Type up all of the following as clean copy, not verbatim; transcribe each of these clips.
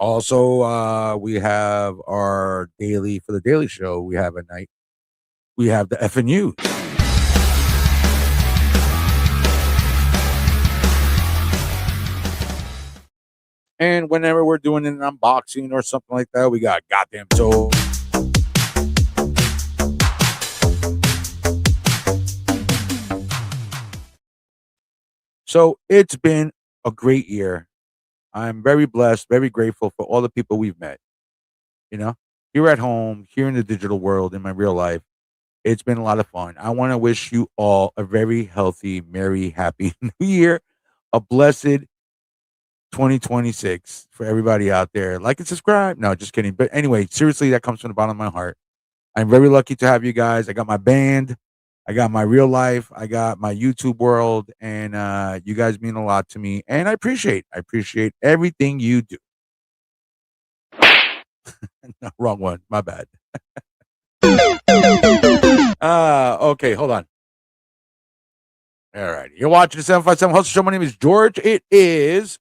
Also, we have our daily for the daily show. We have a night. We have the FNUs. And whenever we're doing an unboxing or something like that, we got goddamn so. So it's been a great year. I'm very blessed, very grateful for all the people we've met. You know, here at home, here in the digital world, in my real life, it's been a lot of fun. I want to wish you all a very healthy, merry, happy new year, a blessed 2026 for everybody out there. Like and subscribe. No, just kidding. But anyway, seriously, that comes from the bottom of my heart. I'm very lucky to have you guys. I got my band, I got my real life, I got my YouTube world, and you guys mean a lot to me. And I appreciate everything you do. No, wrong one. My bad. Okay, hold on. All right. You're watching the 757 Hustle Show. My name is George. It is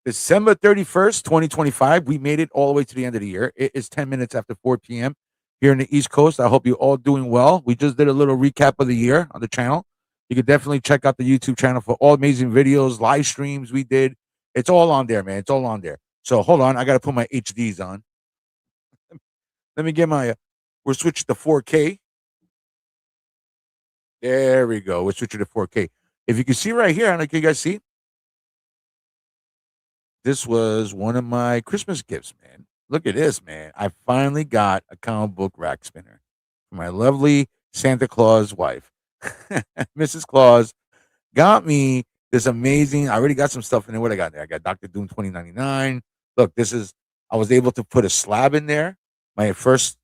December 31st, 2025. We made it all the way to the end of the year. It is 10 minutes after 4 p.m. here in the East Coast. I hope you're all doing well. We just did a little recap of the year on the channel. You can definitely check out the YouTube channel for all amazing videos, live streams we did. It's all on there, man. It's all on there. So hold on. I got to put my HDs on. Let me get my, we're switching to 4K. There we go. We're switching to 4K. If you can see right here, I don't know, can you guys see? This was one of my Christmas gifts, man. Look at this, man. I finally got a comic book rack spinner for my lovely Santa Claus wife. Mrs. Claus got me this amazing. I already got some stuff in there. What I got there? I got Dr. Doom 2099. Look, this is, I was able to put a slab in there. My first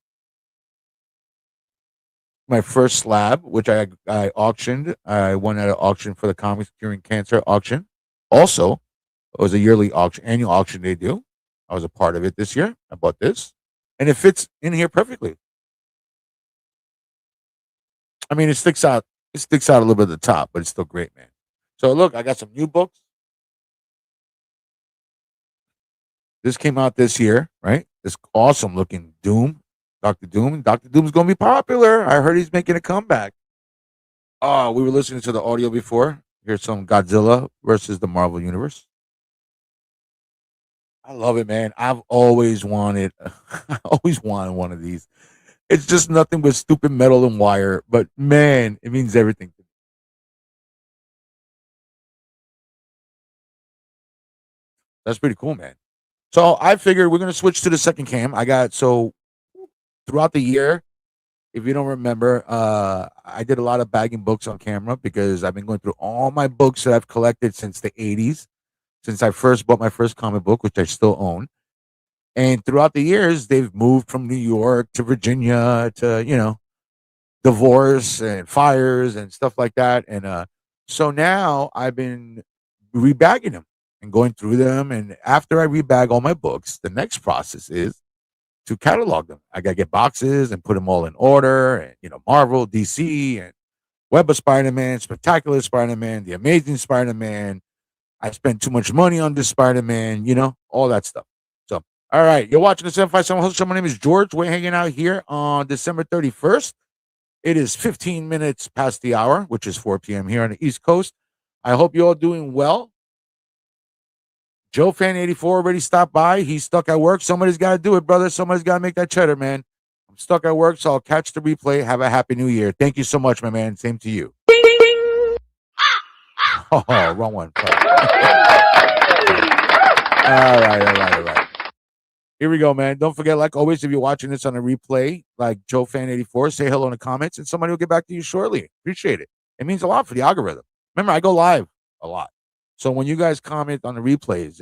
slab, which I auctioned. I won at an auction for the Comics Curing Cancer auction. Also, it was a yearly auction, annual auction they do. I was a part of it this year. I bought this, and it fits in here perfectly. I mean, it sticks out. It sticks out a little bit at the top, but it's still great, man. So look, I got some new books. This came out this year, right? This awesome looking Doom, Doctor Doom. Doctor Doom's gonna be popular. I heard he's making a comeback. Oh, we were listening to the audio before. Here's some Godzilla versus the Marvel Universe. I love it, man. I've always wanted, I always wanted one of these. It's just nothing but stupid metal and wire, but man, it means everything. That's pretty cool, man. So I figured we're gonna switch to the second cam. I got so throughout the year, if you don't remember, I did a lot of bagging books on camera because I've been going through all my books that I've collected since the 80s, since I first bought my first comic book, which I still own. And throughout the years, they've moved from New York to Virginia to, divorce and fires and stuff like that. And so now I've been rebagging them and going through them. And after I rebag all my books, the next process is to catalog them. I gotta get boxes and put them all in order. And Marvel, DC, and Web of Spider-Man, Spectacular Spider-Man, The Amazing Spider-Man. I spent too much money on this Spider-Man. All that stuff. So, all right, you're watching the 757 Host Show. My name is George. We're hanging out here on December 31st. It is 15 minutes past the hour, which is 4 p.m. here on the East Coast. I hope you're all doing well. Joe Fan 84 already stopped by. He's stuck at work. Somebody's got to do it, brother. Somebody's got to make that cheddar, man. I'm stuck at work, so I'll catch the replay. Have a happy new year. Thank you so much, my man. Same to you. Oh, wrong one. All right. Here we go, man. Don't forget, like always, if you're watching this on a replay, like Joe Fan 84, say hello in the comments, and somebody will get back to you shortly. Appreciate it. It means a lot for the algorithm. Remember, I go live a lot. So when you guys comment on the replays,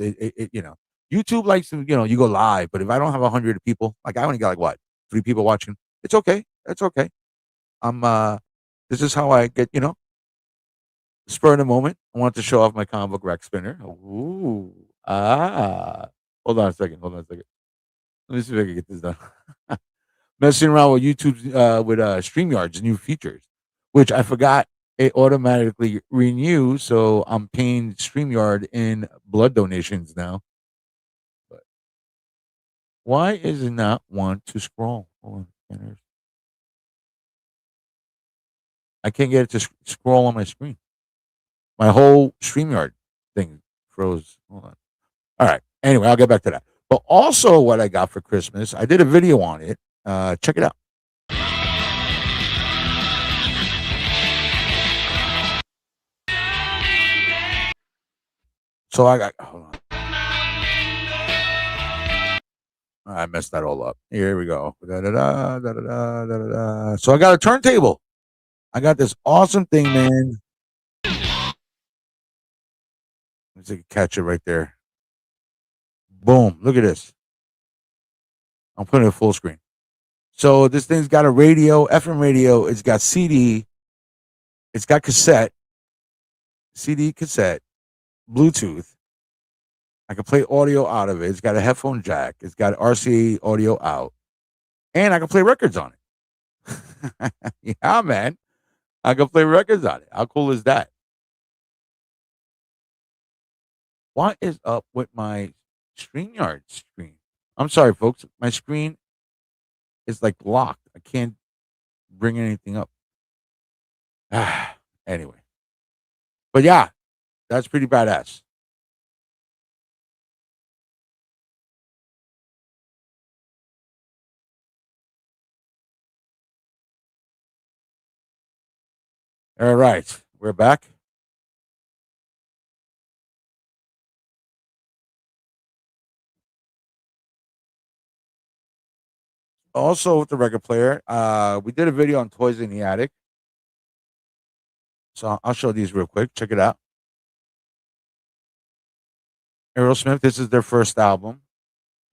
YouTube likes to, you go live. But if I don't have 100 people, like I only got like what, 3 people watching, it's okay. That's okay. This is how I get, spur of the moment. I want to show off my comic book rack spinner. Ooh, hold on a second. Let me see if I can get this done. Messing around with YouTube, with StreamYard's new features, which I forgot it automatically renews. So I'm paying StreamYard in blood donations now. Why is it not want to scroll? Hold on. I can't get it to scroll on my screen. My whole StreamYard thing froze. Hold on. All right. Anyway, I'll get back to that. But also, what I got for Christmas, I did a video on it. Check it out. So I got. Hold on. I messed that all up. Here we go. Da-da-da, da-da-da, da-da-da. So I got a turntable. I got this awesome thing, man. Let's see, catch it right there. Boom. Look at this. I'm putting it full screen. So this thing's got a radio, FM radio. It's got CD. It's got cassette, CD, cassette, Bluetooth. I can play audio out of it. It's got a headphone jack. It's got RCA audio out. And I can play records on it. Yeah, man. I can play records on it. How cool is that? What is up with my StreamYard screen? I'm sorry, folks. My screen is like locked. I can't bring anything up. Anyway. But yeah, that's pretty badass. All right. We're back. Also with the record player, we did a video on toys in the attic. So I'll show these real quick. Check it out. Aerosmith, this is their first album.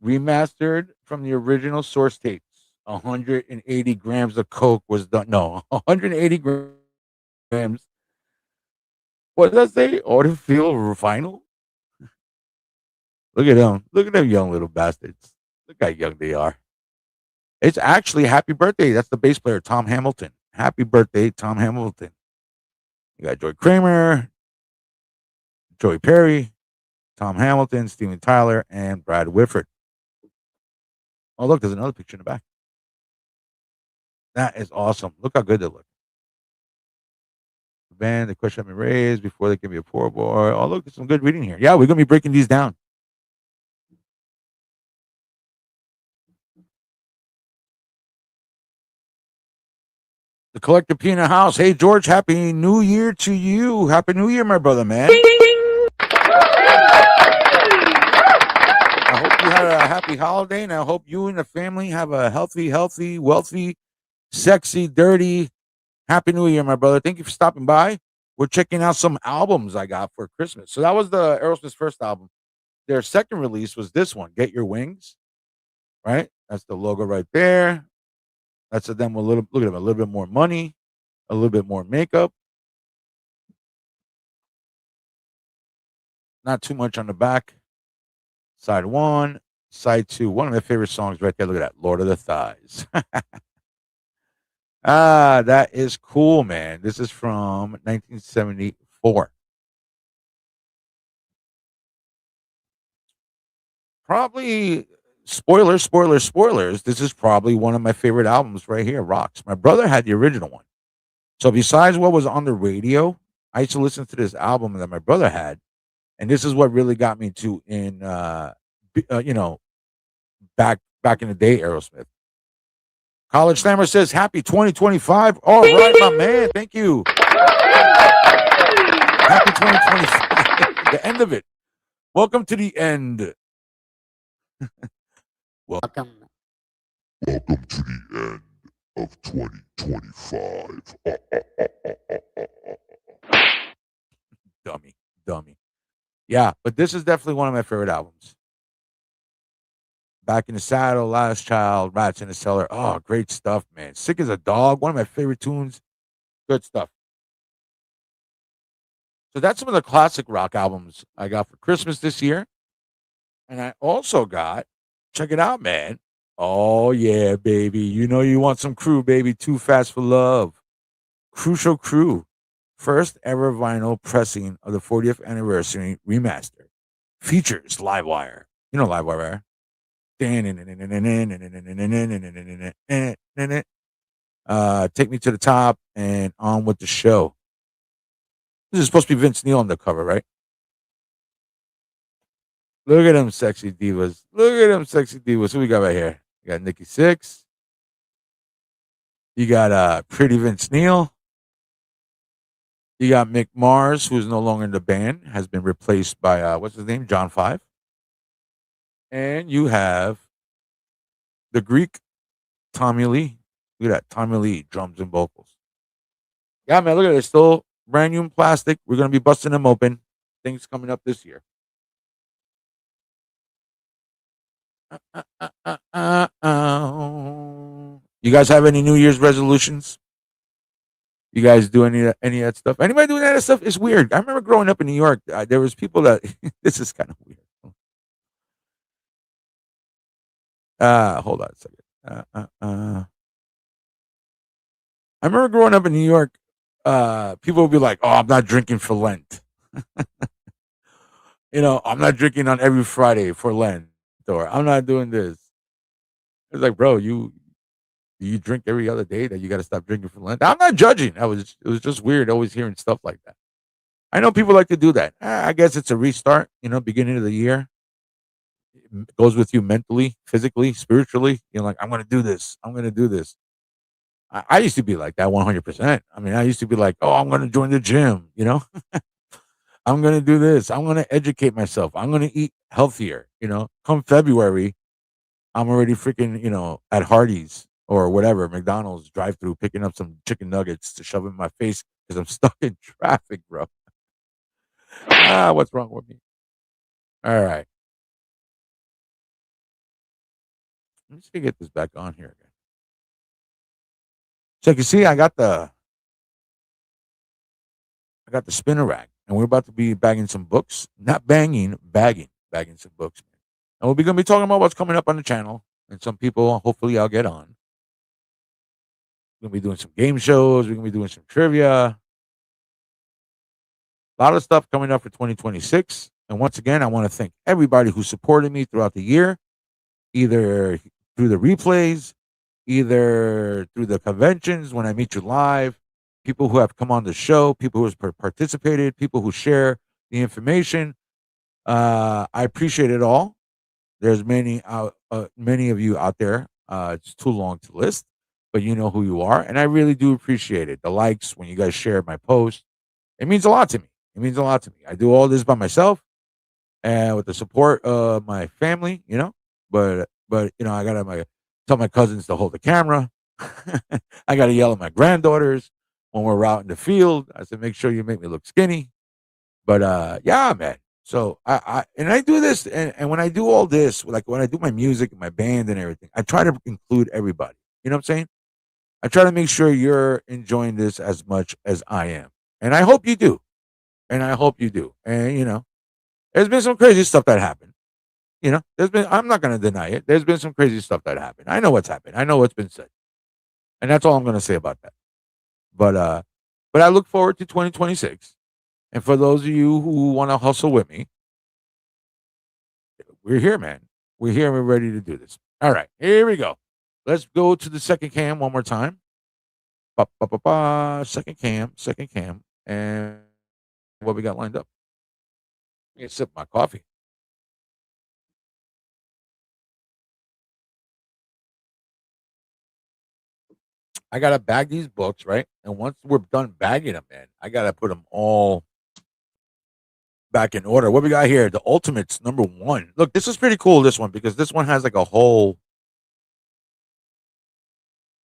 Remastered from the original source tapes. 180 grams of coke was done. No, 180 grams. What does that say? Autofill vinyl? Look at them. Look at them young little bastards. Look how young they are. It's actually Happy Birthday. That's the bass player, Tom Hamilton. Happy birthday, Tom Hamilton. You got Joy Kramer, Joey Perry, Tom Hamilton, Steven Tyler, and Brad Whitford. Oh, look, there's another picture in the back. That is awesome. Look how good they look. The band, the question I've been raised before they can be a poor boy. Oh, look, there's some good reading here. Yeah, we're going to be breaking these down. The Collective Peanut House. Hey, George, Happy New Year to you. Happy New Year, my brother, man. I hope you had a happy holiday, and I hope you and the family have a healthy, wealthy, sexy, dirty, Happy New Year, my brother. Thank you for stopping by. We're checking out some albums I got for Christmas. So that was the Aerosmith's first album. Their second release was this one, Get Your Wings, right? That's the logo right there. That's them with a little, look at them, a little bit more money, a little bit more makeup. Not too much on the back. Side one, side two. One of my favorite songs right there. Look at that, Lord of the Thighs. That is cool, man. This is from 1974. Probably spoilers. This is probably one of my favorite albums right here, Rocks. My brother had the original one. So besides what was on the radio, I used to listen to this album that my brother had, and this is what really got me to back in the day, Aerosmith. College Slammer says, "Happy 2025." All right, my man. Thank you. Happy 2025. The end of it. Welcome to the end. Welcome. Welcome to the end of 2025. Dummy. Yeah, but this is definitely one of my favorite albums. Back in the Saddle, Last Child, Rats in the Cellar. Oh, great stuff, man. Sick as a Dog, one of my favorite tunes. Good stuff. So that's some of the classic rock albums I got for Christmas this year. And I also got, check it out, man. Oh, yeah, baby. You know you want some Crew, baby. Too Fast for Love. Crucial Crew. First ever vinyl pressing of the 40th anniversary remaster. Features Livewire. You know Livewire. Take Me to the Top and On with the Show. This is supposed to be Vince Neil on the cover, right? Look at them sexy divas. Look at them sexy divas. Who we got right here? You got Nikki Sixx. You got Pretty Vince Neil. You got Mick Mars, who is no longer in the band, has been replaced by what's his name? John Five. And you have the Greek Tommy Lee. Look at that. Tommy Lee, drums and vocals. Yeah, man, look at it. It's still brand new in plastic. We're gonna be busting them open. Things coming up this year. You guys have any New Year's resolutions? You guys do any of that stuff? Anybody doing that stuff? It's weird. I remember growing up in New York. There was people that this is kind of weird. Hold on a second. I remember growing up in New York. People would be like, "Oh, I'm not drinking for Lent." I'm not drinking on every Friday for Lent, or I'm not doing this. It's like, bro, you drink every other day that you got to stop drinking for Lent. I'm not judging. It was just weird always hearing stuff like that. I know people like to do that. I guess it's a restart. Beginning of the year. It goes with you mentally, physically, spiritually. You're like, I'm gonna do this. I'm gonna do this. I used to be like that 100%. I mean, I used to be like, oh, I'm gonna join the gym. I'm gonna do this. I'm gonna educate myself. I'm gonna eat healthier. Come February, I'm already freaking, at Hardee's or whatever, McDonald's drive through picking up some chicken nuggets to shove in my face because I'm stuck in traffic, bro. What's wrong with me? All right. Let me see get this back on here again. So you can see I got the spinner rack, and we're about to be bagging some books. Not banging, bagging some books. And we're gonna be talking about what's coming up on the channel, and some people hopefully I'll get on. We're gonna be doing some game shows. We're gonna be doing some trivia. A lot of stuff coming up for 2026. And once again, I want to thank everybody who supported me throughout the year, either through the replays, either through the conventions when I meet you live, people who have come on the show, people who have participated, people who share the information. I appreciate it all. There's many of you out there. It's too long to list, but you know who you are, and I really do appreciate it. The likes when you guys share my post, it means a lot to me. It means a lot to me. I do all this by myself and with the support of my family, But I gotta tell my cousins to hold the camera. I gotta yell at my granddaughters when we're out in the field. I said, make sure you make me look skinny. But yeah, man. So I do this, and when I do all this, like when I do my music and my band and everything, I try to include everybody. You know what I'm saying? I try to make sure you're enjoying this as much as I am, and I hope you do. And I hope you do. And there's been some crazy stuff that happened. I'm not going to deny it. There's been some crazy stuff that happened. I know what's happened. I know what's been said. And that's all I'm going to say about that. But I look forward to 2026. And for those of you who want to hustle with me, we're here, man. We're here and we're ready to do this. All right, here we go. Let's go to the second cam one more time. Second cam. And what we got lined up. Let me sip my coffee. I gotta bag these books, right? And once we're done bagging them, man, I gotta put them all back in order. What we got here? The Ultimates #1. Look, this is pretty cool. This one because this one has like a whole.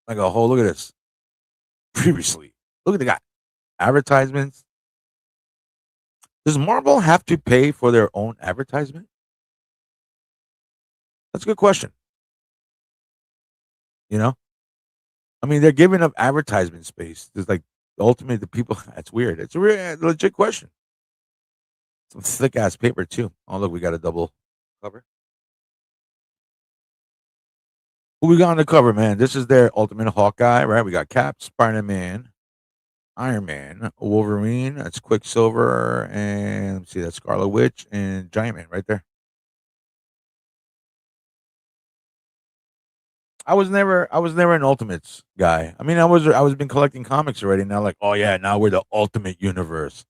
Look at this. Previously, look at the guy. Advertisements. Does Marvel have to pay for their own advertisement? That's a good question. I mean, they're giving up advertisement space. There's like ultimately the people. That's weird. It's a real legit question. Some thick ass paper too. Oh look, we got a double cover. Who we got on the cover, man? This is their Ultimate Hawkeye, right? We got Cap, Spider-Man, Iron Man, Wolverine. That's Quicksilver, and let's see, that's Scarlet Witch and Giant Man right there. I was never an Ultimates guy. I mean, I was been collecting comics already. Now, like, oh yeah, now we're the Ultimate Universe.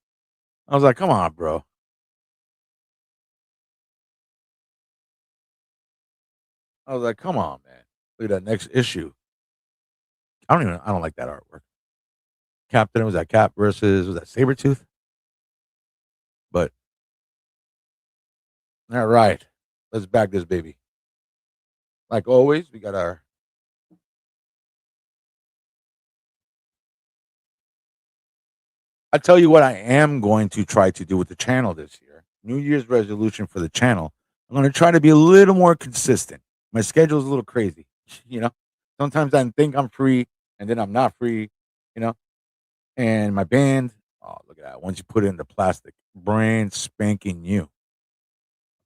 I was like, come on, bro. I was like, come on, man. Look at that next issue. I don't like that artwork. Captain was that Cap versus was that Sabretooth? But all right, let's back this baby. Like always, we got our. I tell you what, I am going to try to do with the channel this year. New Year's resolution for the channel. I'm going to try to be a little more consistent. My schedule is a little crazy. You know, sometimes I think I'm free and then I'm not free. You know, and my band. Oh, look at that! Once you put it in the plastic, brand spanking new.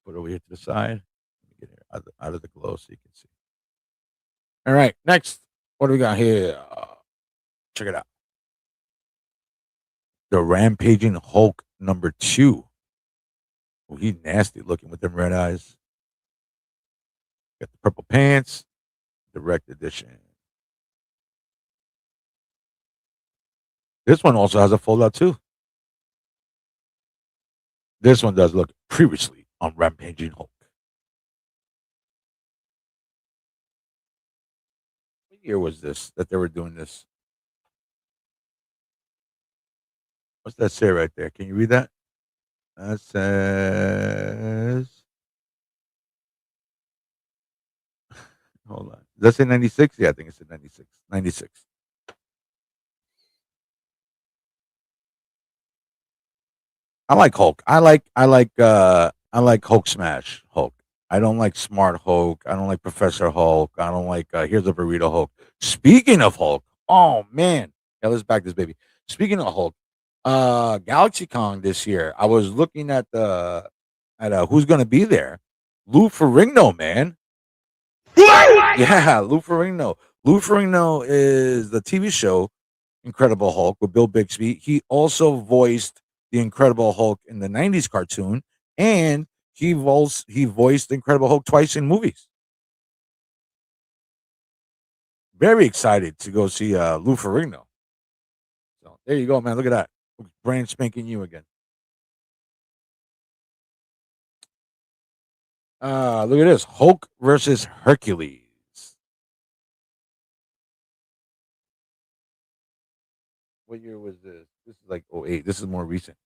Put it over here to the side. Let me get it out of the glow so you can see. All right, next. What do we got here? Check it out. The Rampaging Hulk #2. Oh, he's nasty looking with them red eyes. Got the purple pants. Direct edition. This one also has a fold out too. This one does look previously on Rampaging Hulk. What year was this that they were doing this? What's that say right there? Can you read that? That says. Hold on. Does that say 96? Yeah, I think it said 96. 96. I like Hulk. I like Hulk Smash Hulk. I don't like Smart Hulk. I don't like Professor Hulk. I don't like Here's a Burrito Hulk. Speaking of Hulk, oh man. Yeah, let's back this baby. Speaking of Hulk, GalaxyCon this year, I was looking at the at who's gonna be there. Lou Ferrigno, man. Yeah, Lou Ferrigno. Lou Ferrigno is the TV show Incredible Hulk with Bill Bixby. He also voiced the Incredible Hulk in the '90s cartoon, and he voiced Incredible Hulk twice in movies. Very excited to go see Lou Ferrigno. So there you go, man. Look at that, brand spanking you again. Look at this, Hulk versus Hercules. What year was this? This is like '08. This is more recent.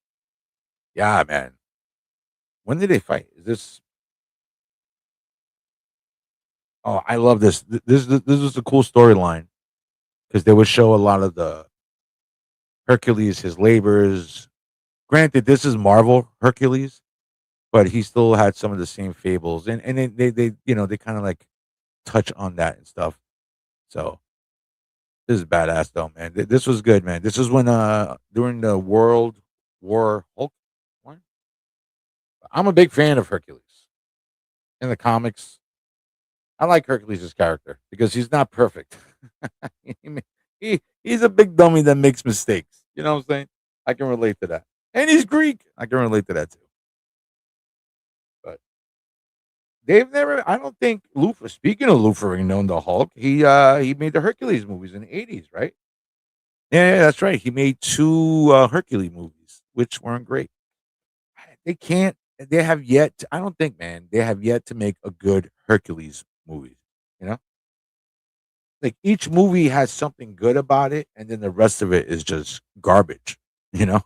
Yeah, man. When did they fight? Is this? Oh, I love this. This is a cool storyline because they would show a lot of the Hercules, his labors. Granted, this is Marvel Hercules, but he still had some of the same fables, and they you know they kind of like touch on that and stuff. So this is badass though, man. This was good, man. This is when during the World War Hulk one. I'm a big fan of Hercules in the comics. I like Hercules' character because he's not perfect. he, he's a big dummy that makes mistakes. You know what I'm saying? I can relate to that. And he's Greek. I can relate to that too. But they've never. I don't think Lufa. Speaking of Lufa, known the Hulk, he made the Hercules movies in the '80s, right? Yeah, that's right. He made two Hercules movies, which weren't great. They can't. They have yet. I don't think, man. They have yet to make a good Hercules movie. You know, like each movie has something good about it, and then the rest of it is just garbage. You know,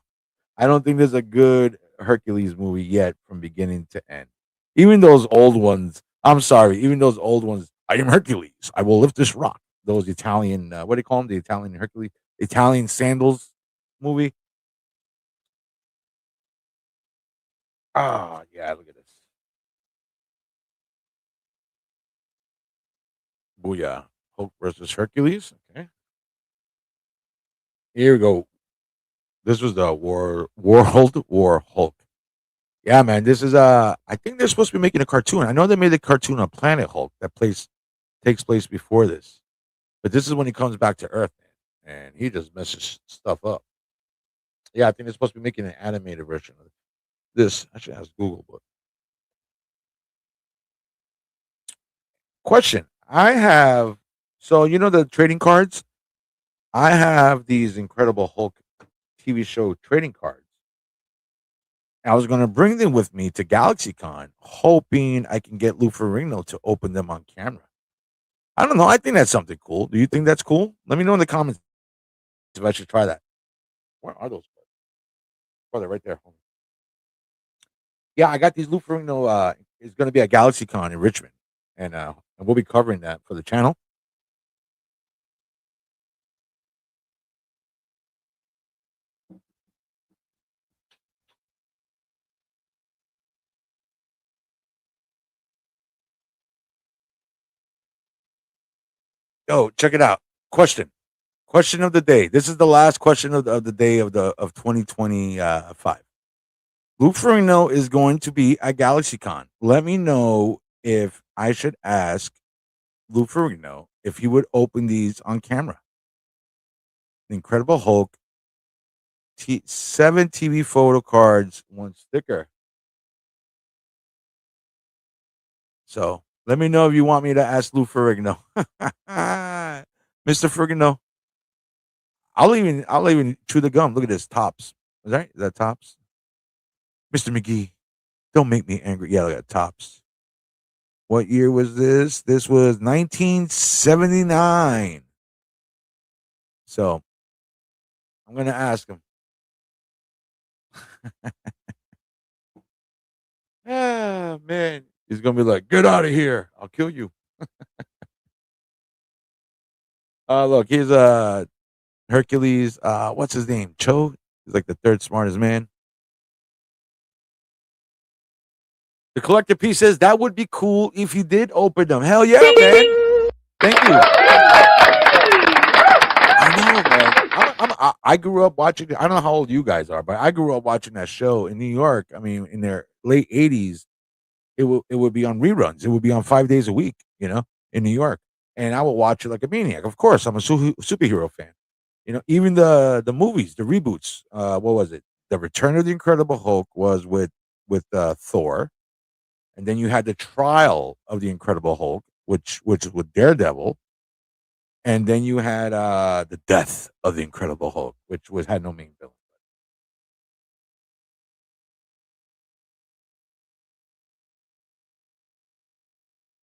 I don't think there's a good Hercules movie yet from beginning to end. Even those old ones. I'm sorry. Even those old ones. I am Hercules. I will lift this rock. Those Italian. What do you call them? The Italian Hercules. Italian sandals movie. Ah, yeah. Look at this. Booyah. Hulk versus Hercules. Okay. Here we go. This was the World War Hulk. Yeah, man. This is I think they're supposed to be making a cartoon. I know they made a cartoon on Planet Hulk that takes place before this. But this is when he comes back to Earth, man. And he just messes stuff up. Yeah, I think they're supposed to be making an animated version of this. I should ask Google, but question. I have So you know the trading cards. I have these Incredible Hulk TV show trading cards. I was going to bring them with me to GalaxyCon, hoping I can get Lou Ferrigno to open them on camera. I don't know. I think that's something cool. Do you think that's cool? Let me know in the comments if I should try that. Where are those? Oh, they're right there. Yeah, I got these Lou Ferrigno. It's going to be at GalaxyCon in Richmond, and we'll be covering that for the channel. Yo, check it out. Question of the day. This is the last question of the day of 2025. Lou Ferrigno is going to be at GalaxyCon. Let me know if I should ask Lou Ferrigno if he would open these on camera. The Incredible Hulk, 7 TV photo cards, 1 sticker. So let me know if you want me to ask Lou Ferrigno. Mr. Ferrigno, I'll even chew the gum. Look at this, Tops. Is that Tops? Mr. McGee, don't make me angry. Yeah, look at Tops. What year was this? This was 1979. So I'm gonna ask him. Ah, man, he's gonna be like, "Get out of here! I'll kill you." Look, he's Hercules. What's his name? Cho. He's like the 3rd smartest man. The collector piece says that would be cool if you did open them. Hell yeah, man! Thank you. I know, man. I grew up watching. I don't know how old you guys are, but I grew up watching that show in New York. I mean, in their late 80s, it would be on reruns. It would be on 5 days a week, in New York, and I would watch it like a maniac. Of course, I'm a superhero fan. Even the movies, the reboots. What was it? The Return of the Incredible Hulk was with Thor, and then you had the Trial of the Incredible Hulk, which is with Daredevil, and then you had the Death of the Incredible Hulk, which had no main villain.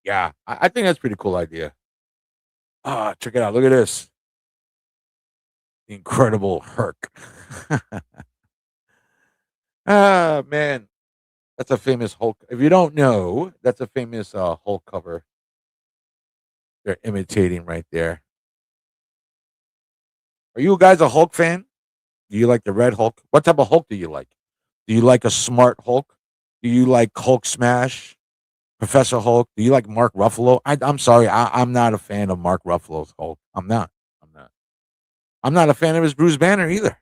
Yeah, I think that's a pretty cool idea. Check it out. Look at this. The Incredible Herc. Man. That's a famous Hulk. If you don't know, that's a famous Hulk cover they're imitating right there. Are you guys a Hulk fan? Do you like the Red Hulk? What type of Hulk do you like? Do you like a smart Hulk? Do you like Hulk Smash? Professor Hulk? Do you like Mark Ruffalo? I'm sorry, I'm not a fan of Mark Ruffalo's Hulk. I'm not. I'm not. I'm not a fan of his Bruce Banner either.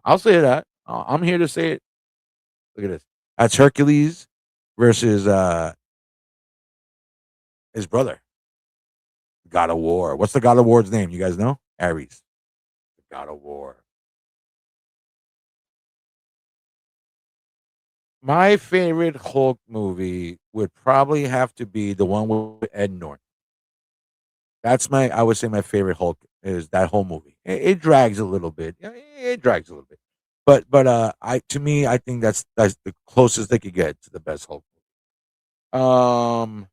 I'll say that. I'm here to say it. Look at this. That's Hercules versus his brother, God of War. What's the God of War's name? You guys know? Ares. The God of War. My favorite Hulk movie would probably have to be the one with Ed Norton. I would say my favorite Hulk is that whole movie. It drags a little bit. Yeah, it drags a little bit. But to me, I think that's the closest they could get to the best Hulk. Um,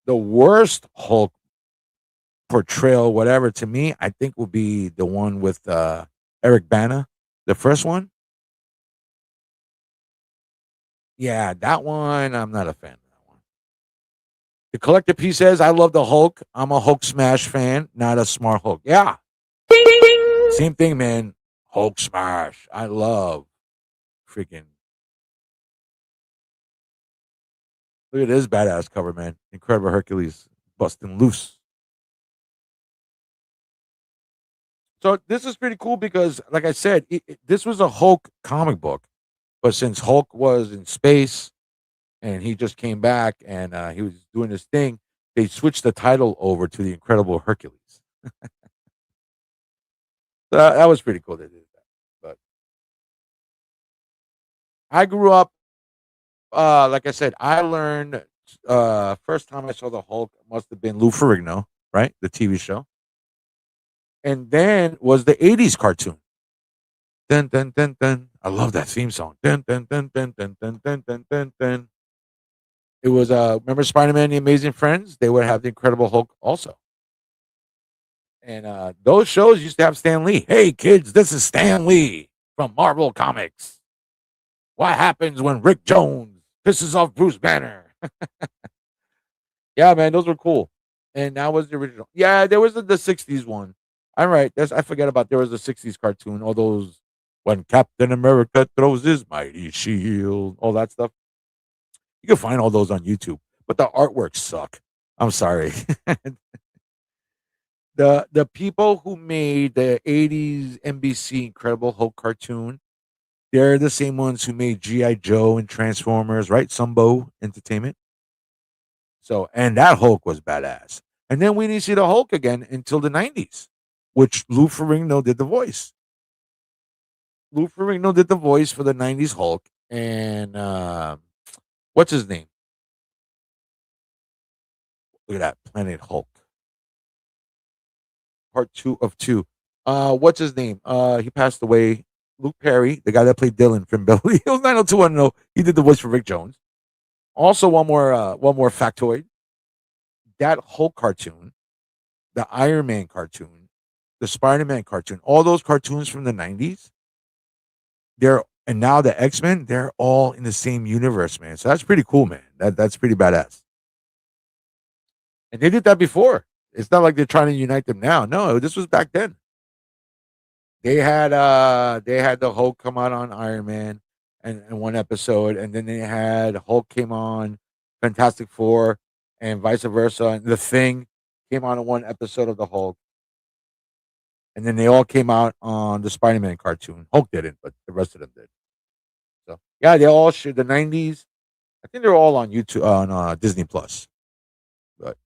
the worst Hulk portrayal, whatever, to me, I think will be the one with Eric Bana, the first one. Yeah, that one, I'm not a fan of that one. The collector piece says, I love the Hulk. I'm a Hulk Smash fan, not a smart Hulk. Yeah. Same thing, man. Hulk Smash. I love freaking. Look at this badass cover, man. Incredible Hercules busting loose. So this is pretty cool because, like I said, this was a Hulk comic book. But since Hulk was in space and he just came back and he was doing this thing, they switched the title over to the Incredible Hercules. So that was pretty cool. They did that. But I grew up, like I said, I learned First time I saw the Hulk must have been Lou Ferrigno, right? The TV show. And then was the 80s cartoon. Dun dun dun dun. I love that theme song. Dun dun dun dun dun dun dun dun dun dun. It was remember Spider-Man the Amazing Friends? They would have the Incredible Hulk also. And those shows used to have Stan Lee. Hey kids, this is Stan Lee from Marvel Comics. What happens when Rick Jones pisses off Bruce Banner? Yeah, man, those were cool. And that was the original. Yeah, there was the 60s one. I'm right. I forget about there was a 60s cartoon. All those when Captain America throws his mighty shield, all that stuff. You can find all those on YouTube, but the artworks suck. I'm sorry. The people who made the 80s NBC Incredible Hulk cartoon, they're the same ones who made G.I. Joe and Transformers, right? Sumbo Entertainment. So, and that Hulk was badass. And then we didn't see the Hulk again until the 90s, which Lou Ferrigno did the voice. Lou Ferrigno did the voice for the 90s Hulk. And what's his name? Look at that Planet Hulk. Part two of two. What's his name? He passed away. Luke Perry, the guy that played Dylan from Beverly Hills 90210. He did the voice for Rick Jones. Also, one more factoid. That Hulk cartoon, the Iron Man cartoon, the Spider-Man cartoon, all those cartoons from the 90s, and now the X-Men, they're all in the same universe, man. So that's pretty cool, man. That's pretty badass. And they did that before. It's not like they're trying to unite them now. No, this was back then. They had the Hulk come out on Iron Man and one episode, and then they had Hulk came on Fantastic Four and vice versa. And the Thing came on in one episode of the Hulk. And then they all came out on the Spider-Man cartoon. Hulk didn't, but the rest of them did. So yeah, they all should the 90s. I think they're all on YouTube on Disney Plus. But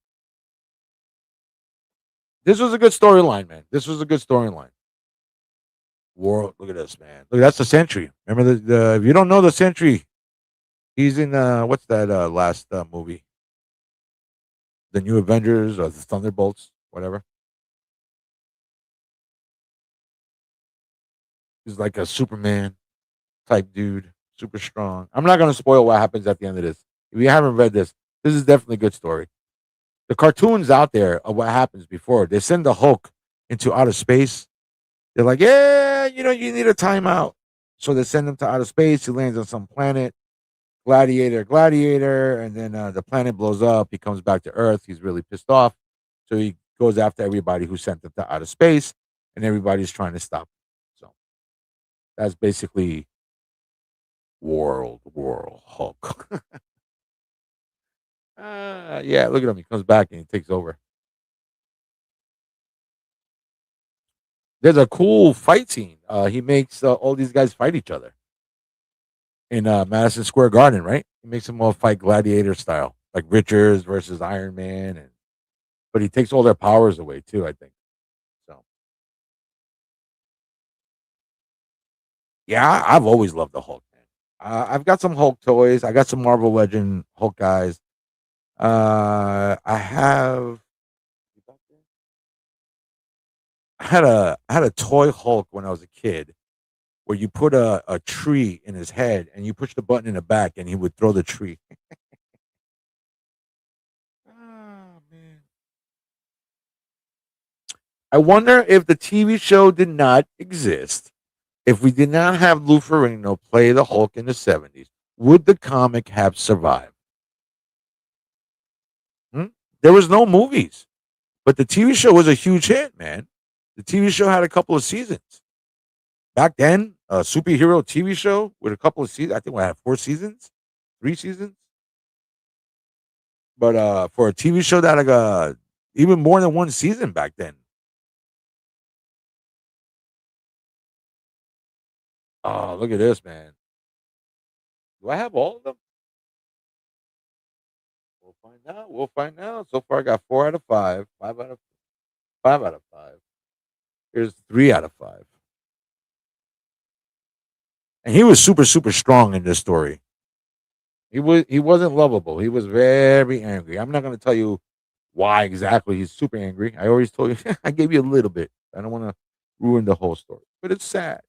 this was a good storyline, man. This was a good storyline. World, look at this, man. Look, that's the Sentry. Remember the if you don't know the Sentry, he's in what's that last movie? The New Avengers or the Thunderbolts, whatever. He's like a Superman type dude, super strong. I'm not gonna spoil what happens at the end of this. If you haven't read this is definitely a good story. The cartoons out there of what happens before they send the Hulk into outer space. They're like, yeah, you need a timeout. So they send him to outer space. He lands on some planet, gladiator, and then the planet blows up. He comes back to Earth. He's really pissed off. So he goes after everybody who sent him to outer space, and everybody's trying to stop him. So that's basically World Hulk. Yeah, look at him. He comes back and he takes over. There's a cool fight scene. He makes all these guys fight each other in Madison Square Garden, right? He makes them all fight gladiator style, like Richards versus Iron Man, and but he takes all their powers away too. I think so. Yeah, I've always loved the Hulk, man. I've got some Hulk toys. I got some Marvel Legend Hulk guys. I have. I had a toy Hulk when I was a kid, where you put a tree in his head and you push the button in the back and he would throw the tree. Oh man. I wonder if the TV show did not exist, if we did not have Lou Ferrigno play the Hulk in the 70s, would the comic have survived? Hmm? There was no movies, but the TV show was a huge hit, man. The TV show had a couple of seasons. Back then, a superhero TV show with a couple of seasons, I think we had 4 seasons, 3 seasons. But for a TV show that even more than one season back then. Oh, look at this, man. Do I have all of them? We'll find out. We'll find out. So far, I got 4 out of 5, 5 out of 5. Here's 3 out of 5. And he was super, super strong in this story. He wasn't lovable. He was very angry. I'm not going to tell you why exactly he's super angry. I always told you. I gave you a little bit. I don't want to ruin the whole story, but it's sad.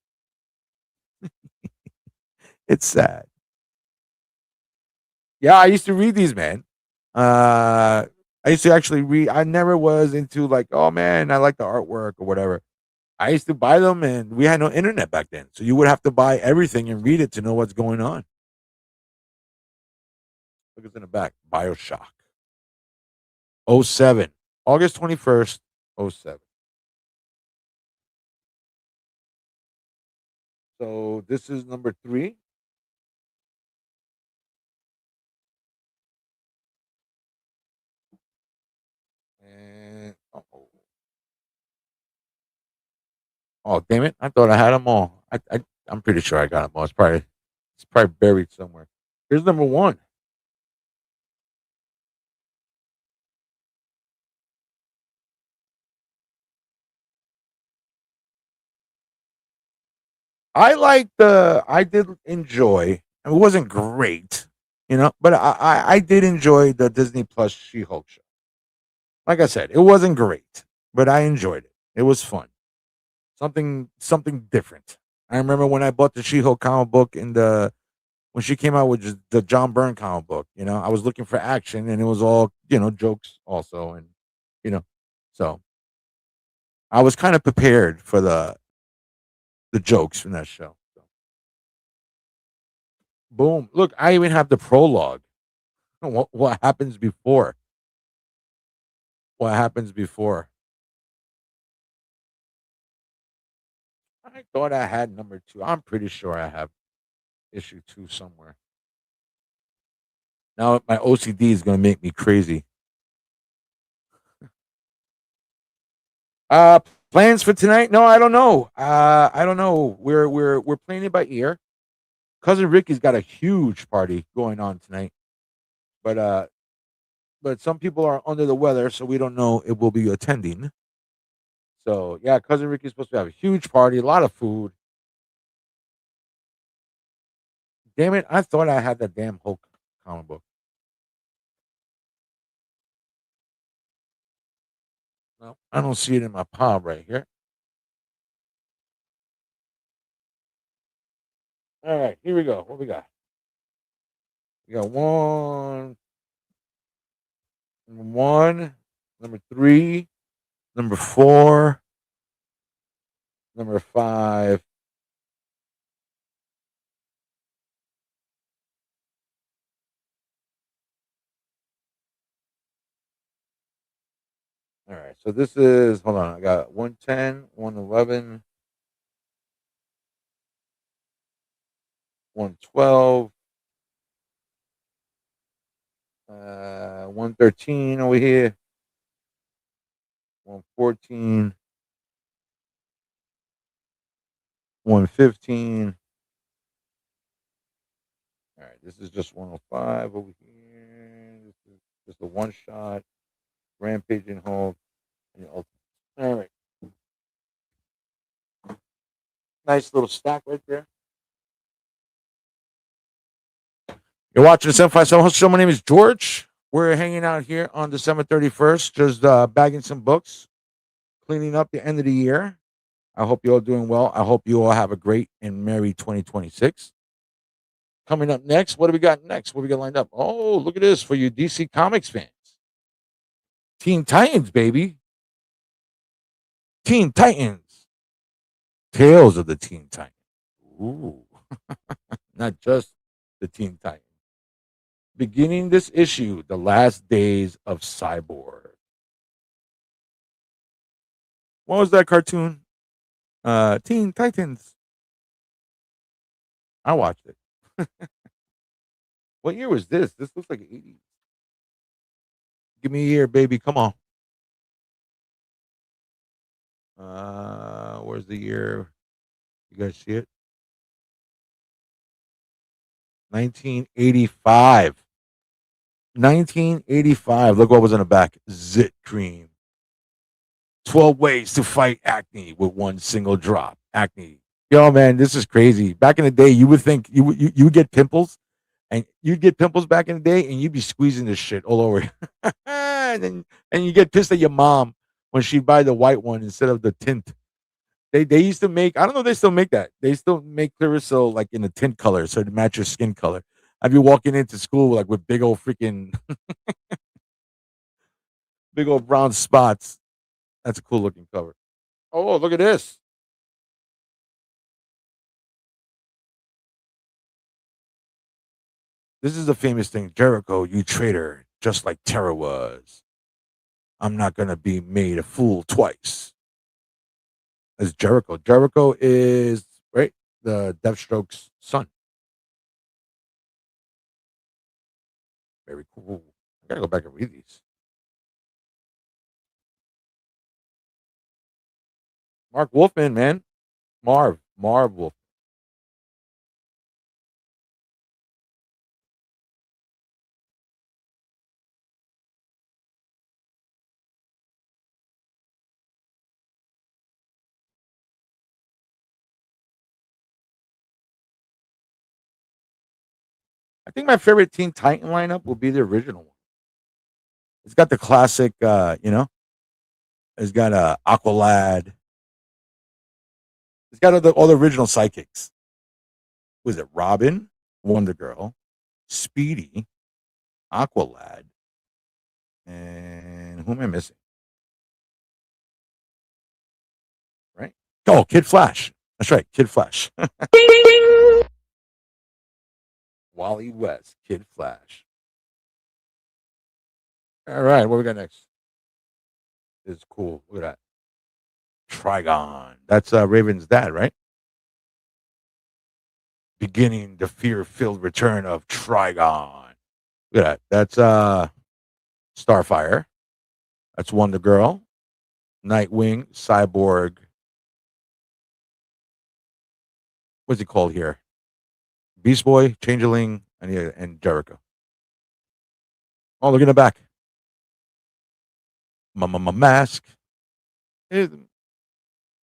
It's sad. Yeah, I used to read these, man. I used to actually read. I never was into like, oh man, I like the artwork or whatever. I used to buy them, and we had no internet back then, so you would have to buy everything and read it to know what's going on. Look, it's in the back. Bioshock. '07, August 21st, '07. So this is number three. And oh, damn it! I thought I had them all. I'm pretty sure I got them all. It's probably buried somewhere. Here's number one. I did enjoy. It wasn't great, but I did enjoy the Disney Plus She-Hulk show. Like I said, it wasn't great, but I enjoyed it. It was fun. Something different. I remember when I bought the She-Hulk comic book when she came out with just the John Byrne comic book. I was looking for action, and it was all jokes also, and you know, so I was kind of prepared for the jokes from that show. So, boom! Look, I even have the prologue. What happens before? What happens before? I thought I had number two. I'm pretty sure I have issue two somewhere. Now my OCD is going to make me crazy. Uh, Plans for tonight? No, I don't know. I don't know. We're playing it by ear. Cousin Ricky's got a huge party going on tonight, but some people are under the weather, so we don't know if we'll be attending. So yeah, Cousin Ricky's supposed to have a huge party, a lot of food. Damn it! I thought I had that damn Hulk comic book. No, I don't see it in my pile right here. All right, here we go. What we got? We got one, number three, number four, number five. All right, so this is, hold on, I got 110, 111, 112, 113 over here, 114, 115. All right, this is just 105 over here. This is just a one shot, Rampage and Hulk. And Ultimate. All right, nice little stack right there. You're watching the 757 show. My name is George. We're hanging out here on December 31st, just bagging some books, cleaning up the end of the year. I hope you're all doing well. I hope you all have a great and merry 2026. Coming up next, what do we got next? What do we got lined up? Oh, look at this for you DC Comics fans. Teen Titans, baby. Teen Titans. Tales of the Teen Titans. Ooh. Not just the Teen Titans. Beginning this issue, The Last Days of Cyborg. What was that cartoon? Teen Titans. I watched it. What year was this? This looks like 80s. Give me a year, baby. Come on. Where's the year? You guys see it? 1985. 1985. Look what was on the back. Zit cream. 12 ways to fight acne with one single drop. Acne. Yo, man, this is crazy. Back in the day, you would think you would get pimples, And you'd get pimples back in the day, and you'd be squeezing this shit all over you. And you get pissed at your mom when she'd buy the white one instead of the tint. They used to make, I don't know if they still make that. They still make Clearasil like in a tint color so to match your skin color. I'd be walking into school like with big old freaking big old brown spots. That's a cool looking cover. Oh, look at this. This is the famous thing. Jericho, you traitor, just like Terra was. I'm not gonna be made a fool twice. As Jericho. Jericho is right, the Deathstroke's son. Very cool. I gotta go back and read these. Mark Wolfman, man. Marv Wolf. I think my favorite Teen Titan lineup will be the original one. It's got the classic, it's got Aqualad. It's got all the original sidekicks. Was it Robin, Wonder Girl, Speedy, Aqualad, and who am I missing? Right? Oh, Kid Flash. That's right, Kid Flash. Wally West, Kid Flash. All right, what we got next? This is cool. Look at that. Trigon. That's Raven's dad, right? Beginning the fear-filled return of Trigon. Look at that. That's Starfire. That's Wonder Girl, Nightwing, Cyborg. What's he called here? Beast Boy, Changeling, and Jericho. Oh, look in the back. Mask.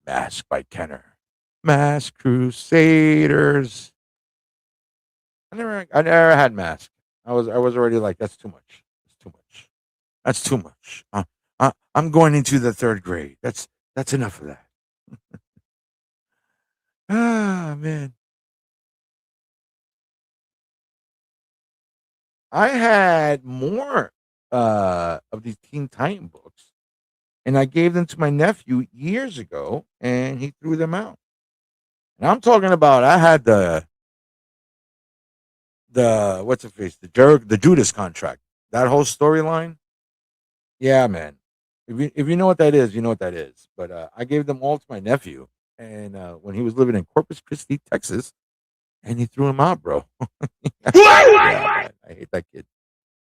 Mask by Kenner. Mask Crusaders. I never had Mask. I was already like, that's too much. That's too much. That's too much. I'm going into the third grade. That's enough of that. Ah, man. I had more of these Teen Titan books, and I gave them to my nephew years ago, and he threw them out. And I'm talking about I had the what's the face the Judas contract, that whole storyline. Yeah, man. If you know what that is, you know what that is. But I gave them all to my nephew, and when he was living in Corpus Christi, Texas, and he threw him out, bro. Yeah, man. I hate that kid.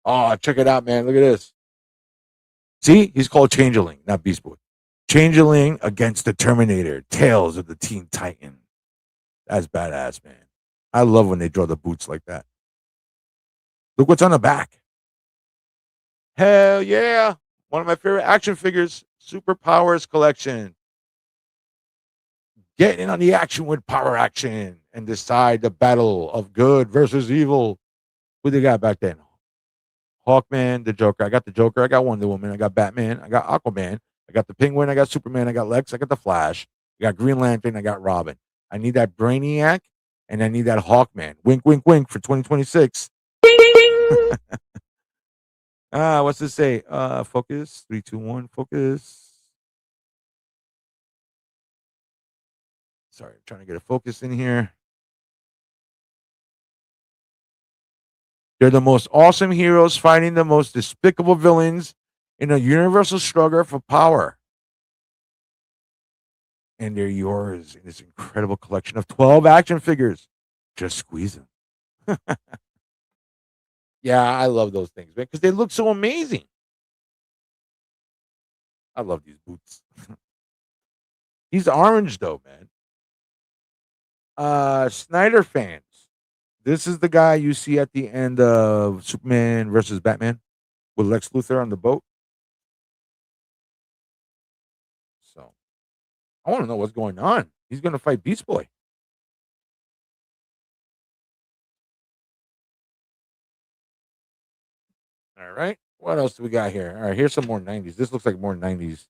Oh, check it out, man. Look at this. See, he's called Changeling, not Beast Boy. Changeling against the Terminator. Tales of the Teen Titan. That's badass, man. I love when they draw the boots like that. Look what's on the back. Hell yeah. One of my favorite action figures, Superpowers Collection. Get in on the action with Power Action and decide the battle of good versus evil. Who they got back then? Hawkman, the Joker. I got the Joker. I got Wonder Woman. I got Batman. I got Aquaman. I got the Penguin. I got Superman. I got Lex. I got the Flash. I got Green Lantern. I got Robin. I need that Brainiac, and I need that Hawkman. Wink, wink, wink for 2026. What's this say? Focus. 3, 2, 1. Focus. Sorry, I'm trying to get a focus in here. They're the most awesome heroes fighting the most despicable villains in a universal struggle for power. And they're yours in this incredible collection of 12 action figures. Just squeeze them. Yeah, I love those things, man, because they look so amazing. I love these boots. He's orange though, man. Snyder fans. This is the guy you see at the end of Superman versus Batman with Lex Luthor on the boat. So I want to know what's going on. He's going to fight Beast Boy. All right. What else do we got here? All right, here's some more 90s. This looks like more 90s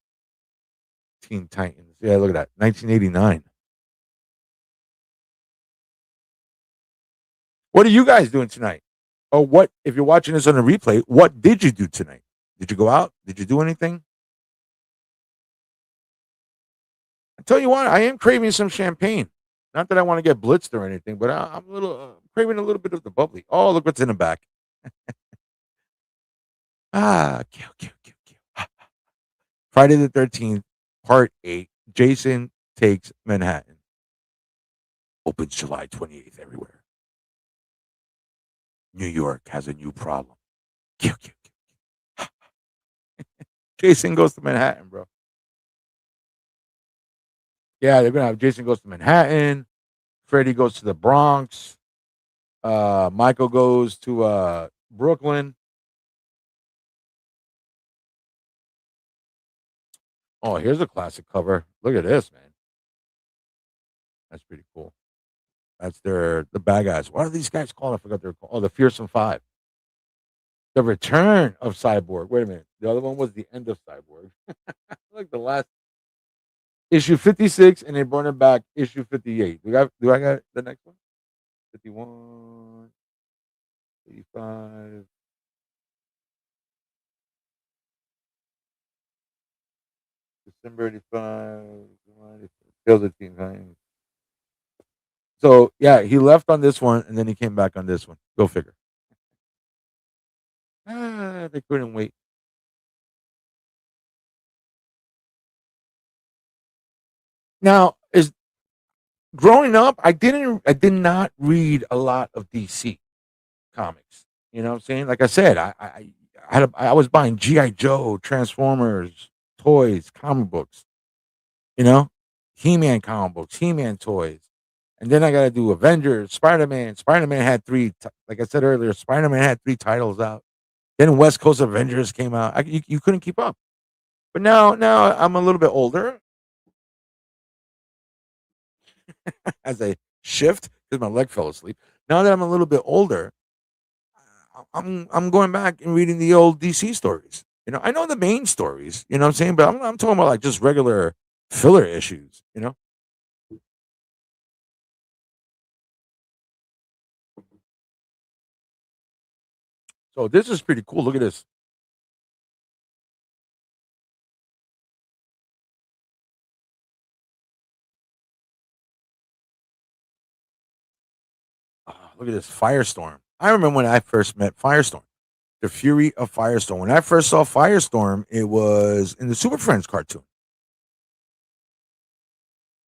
Teen Titans. Yeah, look at that. 1989. What are you guys doing tonight? Oh, what if you're watching this on a replay, what did you do tonight? Did you go out? Did you do anything? I tell you what, I am craving some champagne. Not that I want to get blitzed or anything, but I'm a little craving a little bit of the bubbly. Oh, look what's in the back. Kill, kill, kill, kill. Friday the 13th, Part 8. Jason Takes Manhattan. Opens July 28th everywhere. New York has a new problem. Kill, kill, kill. Jason Goes to Manhattan, bro. Yeah, they're gonna have Jason Goes to Manhattan. Freddy goes to the Bronx. Michael goes to Brooklyn. Oh, here's a classic cover. Look at this, man. That's pretty cool. That's the bad guys. What are these guys called? I forgot their called. Oh, the Fearsome Five. The Return of Cyborg. Wait a minute. The other one was the end of Cyborg. Like the last issue 56, and they brought it back issue 58. Do I got the next one? 51, 85. December 85. Kills the Teen Titans. So yeah, he left on this one and then he came back on this one. Go figure. They couldn't wait. Now, is growing up, I did not read a lot of DC comics. You know what I'm saying? Like I said, I was buying GI Joe, Transformers, toys, comic books. You know, He-Man comic books, He-Man toys, and then I got to do Avengers, Spider-Man. Spider-Man had three. Like I said earlier, Spider-Man had three titles out. Then West Coast Avengers came out. You couldn't keep up. But now I'm a little bit older as I shift because my leg fell asleep. Now that I'm a little bit older, I'm going back and reading the old DC stories. You know, I know the main stories. You know what I'm saying? But I'm talking about like just regular filler issues. You know. So this is pretty cool. Look at this. Look at this Firestorm. I remember when I first met Firestorm, the Fury of Firestorm. When I first saw Firestorm, it was in the Super Friends cartoon.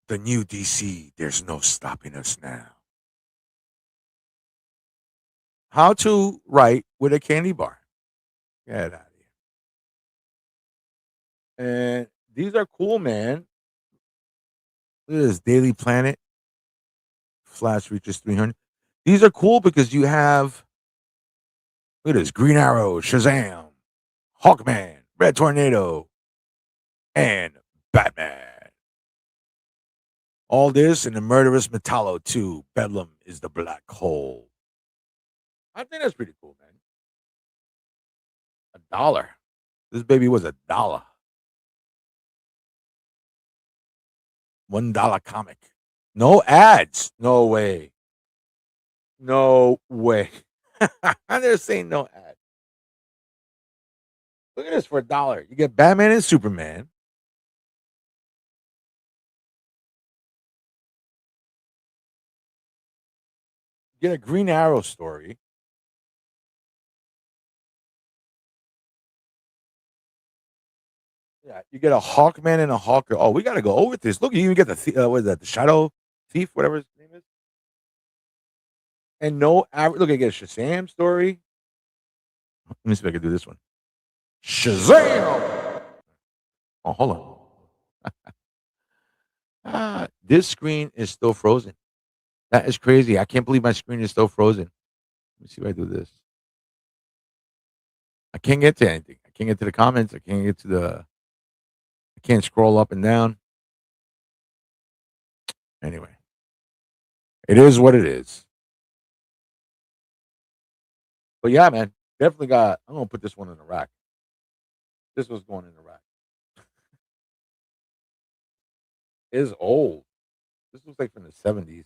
The new DC, there's no stopping us now. How to write with a candy bar. Get out of here. And these are cool, man. Look at this Daily Planet. Flash reaches 300. These are cool because you have, look at this Green Arrow, Shazam, Hawkman, Red Tornado, and Batman. All this and the murderous Metallo too. Bedlam is the black hole. I think that's pretty cool, man. $1. This baby was $1. $1 comic. No ads. No way. No way. They're saying no ads. Look at this for $1. You get Batman and Superman. Get a Green Arrow story. Yeah, you get a Hawkman and a Hawker. Oh, we got to go over this. Look, you even get what is that? The Shadow Thief, whatever his name is. And no average. Look, I get a Shazam story. Let me see if I can do this one. Shazam! Oh, hold on. This screen is still frozen. That is crazy. I can't believe my screen is still frozen. Let me see if I do this. I can't get to anything. I can't get to the comments. I can't get to the. I can't scroll up and down. Anyway, it is what it is. But yeah, man. Definitely got. I'm gonna put this one in the rack. This was going in the rack. It is old. This looks like from the 70s.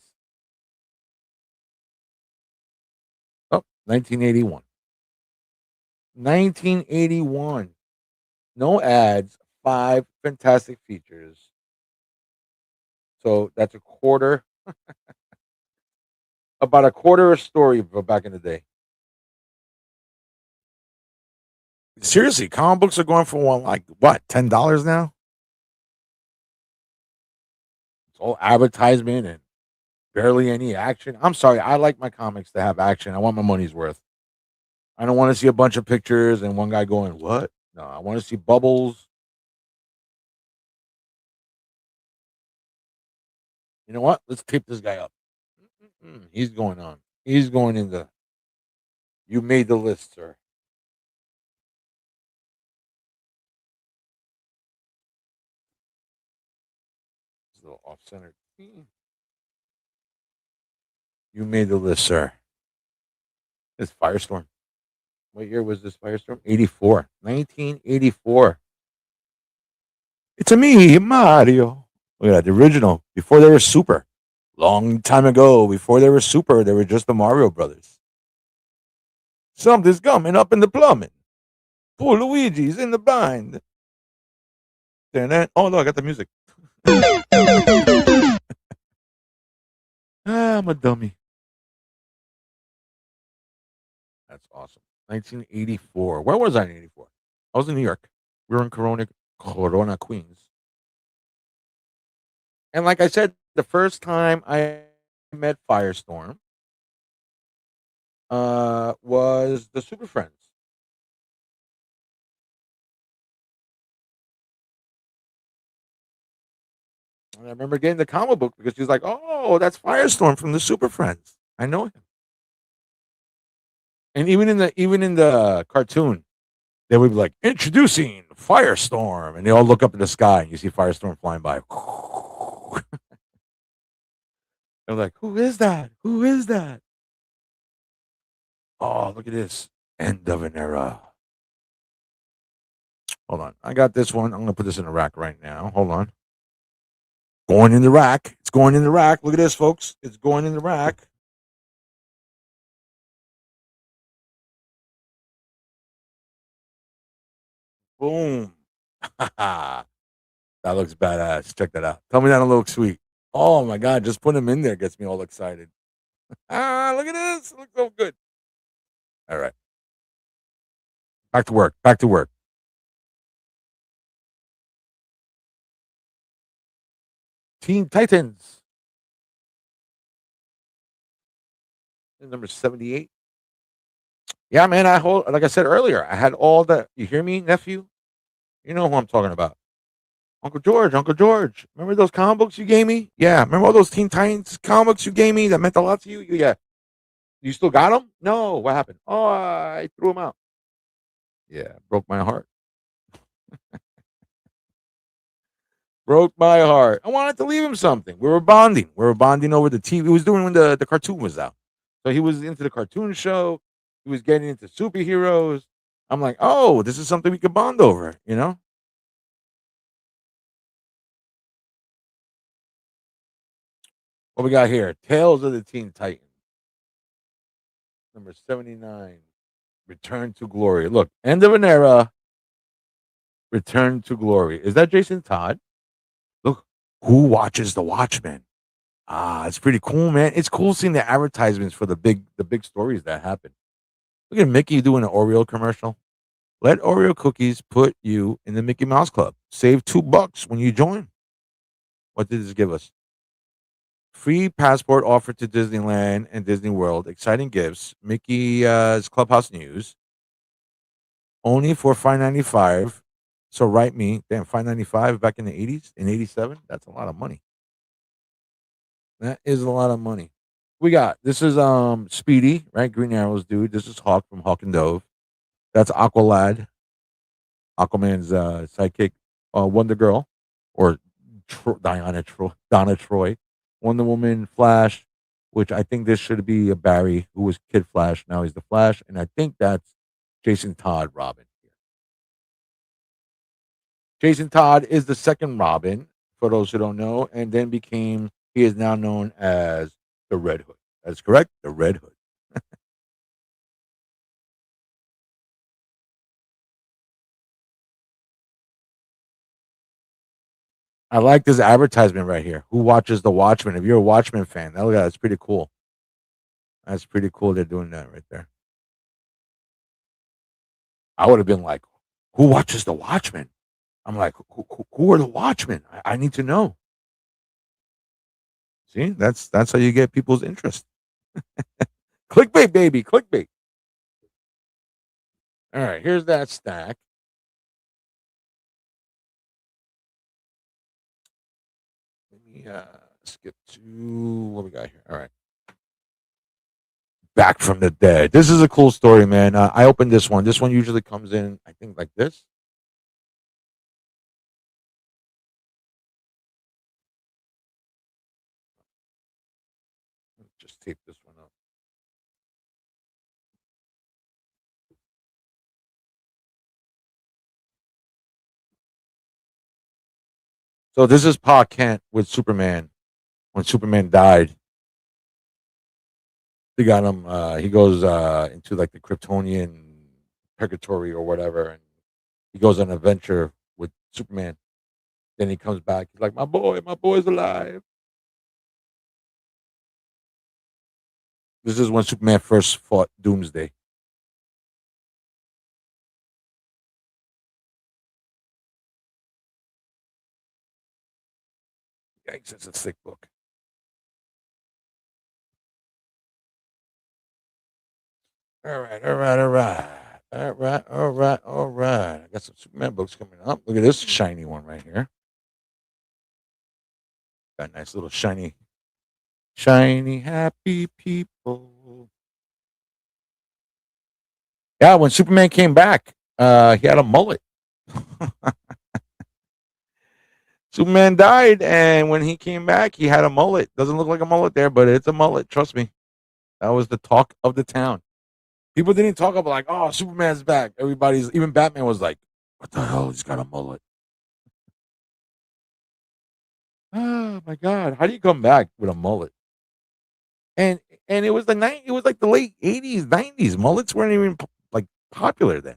Oh, 1981. 1981. No ads, 5 fantastic features. So that's a quarter, about a quarter a story back in the day. Seriously, comic books are going for one like what, $10 now? It's all advertisement and barely any action. I'm sorry, I like my comics to have action. I want my money's worth. I don't want to see a bunch of pictures and one guy going, "What?" No, I want to see bubbles. You know what? Let's tape this guy up. He's going on. He's going in the. You made the list, sir. It's a little off center. You made the list, sir. This Firestorm. What year was this Firestorm? 84. 1984. It's a me, Mario. Look at that. The original. Before they were super. Long time ago. Before they were super, they were just the Mario Brothers. Something's coming up in the plumbing. Poor Luigi's in the bind. Oh, no, I got the music. I'm a dummy. That's awesome. 1984. Where was I in 84? I was in New York. We were in Corona, Queens. And like I said, the first time I met Firestorm was the Super Friends. And I remember getting the comic book because he's like, "Oh, that's Firestorm from the Super Friends. I know him." And even in the cartoon, they would be like, "Introducing Firestorm," and they all look up in the sky and you see Firestorm flying by. They're like, "Who is that? Who is that?" Oh, look at this. End of an era. Hold on. I got this one. I'm going to put this in the rack right now. Hold on. Going in the rack. It's going in the rack. Look at this, folks. It's going in the rack. Boom. That looks badass. Check that out. Tell me that don't look sweet. Oh my God. Just put him in there gets me all excited. Look at this. It looks so good. All right. Back to work. Back to work. Teen Titans. Number 78. Yeah, man. Like I said earlier, I had all the. You hear me, nephew? You know who I'm talking about. Uncle George, Uncle George. Remember those comic books you gave me? Yeah. Remember all those Teen Titans comic books you gave me that meant a lot to you? Yeah. You still got them? No. What happened? Oh, I threw them out. Yeah. Broke my heart. Broke my heart. I wanted to leave him something. We were bonding. We were bonding over the TV. He was doing when the cartoon was out. So he was into the cartoon show. He was getting into superheroes. I'm like, oh, this is something we could bond over, you know? What we got here? Tales of the Teen Titans. Number 79. Return to Glory. Look, end of an era. Return to Glory. Is that Jason Todd? Look, who watches The Watchmen? It's pretty cool, man. It's cool seeing the advertisements for the big stories that happen. Look at Mickey doing an Oreo commercial. Let Oreo cookies put you in the Mickey Mouse Club. Save $2 when you join. What did this give us? Free passport offered to Disneyland and Disney World. Exciting gifts. Mickey's Clubhouse News. Only for $5.95. So write me. Damn, $5.95 back in the 80s, in 87. That's a lot of money. That is a lot of money. We got this is Speedy, right? Green Arrow's dude. This is Hawk from Hawk and Dove. That's Aqualad, Aquaman's sidekick. Wonder Girl, or Donna Troy, Wonder Woman, Flash, which I think this should be a Barry who was Kid Flash. Now he's the Flash, and I think that's Jason Todd Robin. Jason Todd is the second Robin, for those who don't know, and then he is now known as the Red Hood. That's correct, the Red Hood. I like this advertisement right here. Who watches The Watchmen? If you're a Watchmen fan, that's pretty cool. That's pretty cool. They're doing that right there. I would have been like, who watches The Watchmen? I'm like, who are the Watchmen? I need to know. See, that's how you get people's interest. Clickbait, baby, clickbait. All right, here's that stack. Let me skip to what we got here. All right. Back from the Dead. This is a cool story, man. I opened this one. This one usually comes in, I think, like this. Just tape this one up. So this is Pa Kent with Superman. When Superman died, they got him. He goes into like the Kryptonian purgatory or whatever, and he goes on an adventure with Superman. Then he comes back. He's like, my boy's alive. This is when Superman first fought Doomsday. Yikes, it's a thick book. All right, all right, all right. All right, all right, all right. I got some Superman books coming up. Look at this shiny one right here. Got a nice little shiny, happy people. Yeah, when Superman came back, he had a mullet. Superman died, and when he came back, he had a mullet. Doesn't look like a mullet there, but it's a mullet. Trust me. That was the talk of the town. People didn't talk about like, oh, Superman's back. Even Batman was like, what the hell? He's got a mullet. Oh my god, how do you come back with a mullet? And it was it was like the late 80s, 90s. Mullets weren't even like popular then.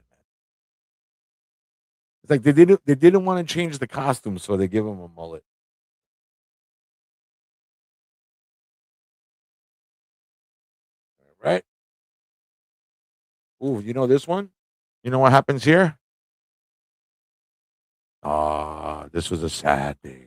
It's like they didn't want to change the costume, so they give him a mullet. Right? Ooh, you know this one? You know what happens here? Ah, this was a sad day.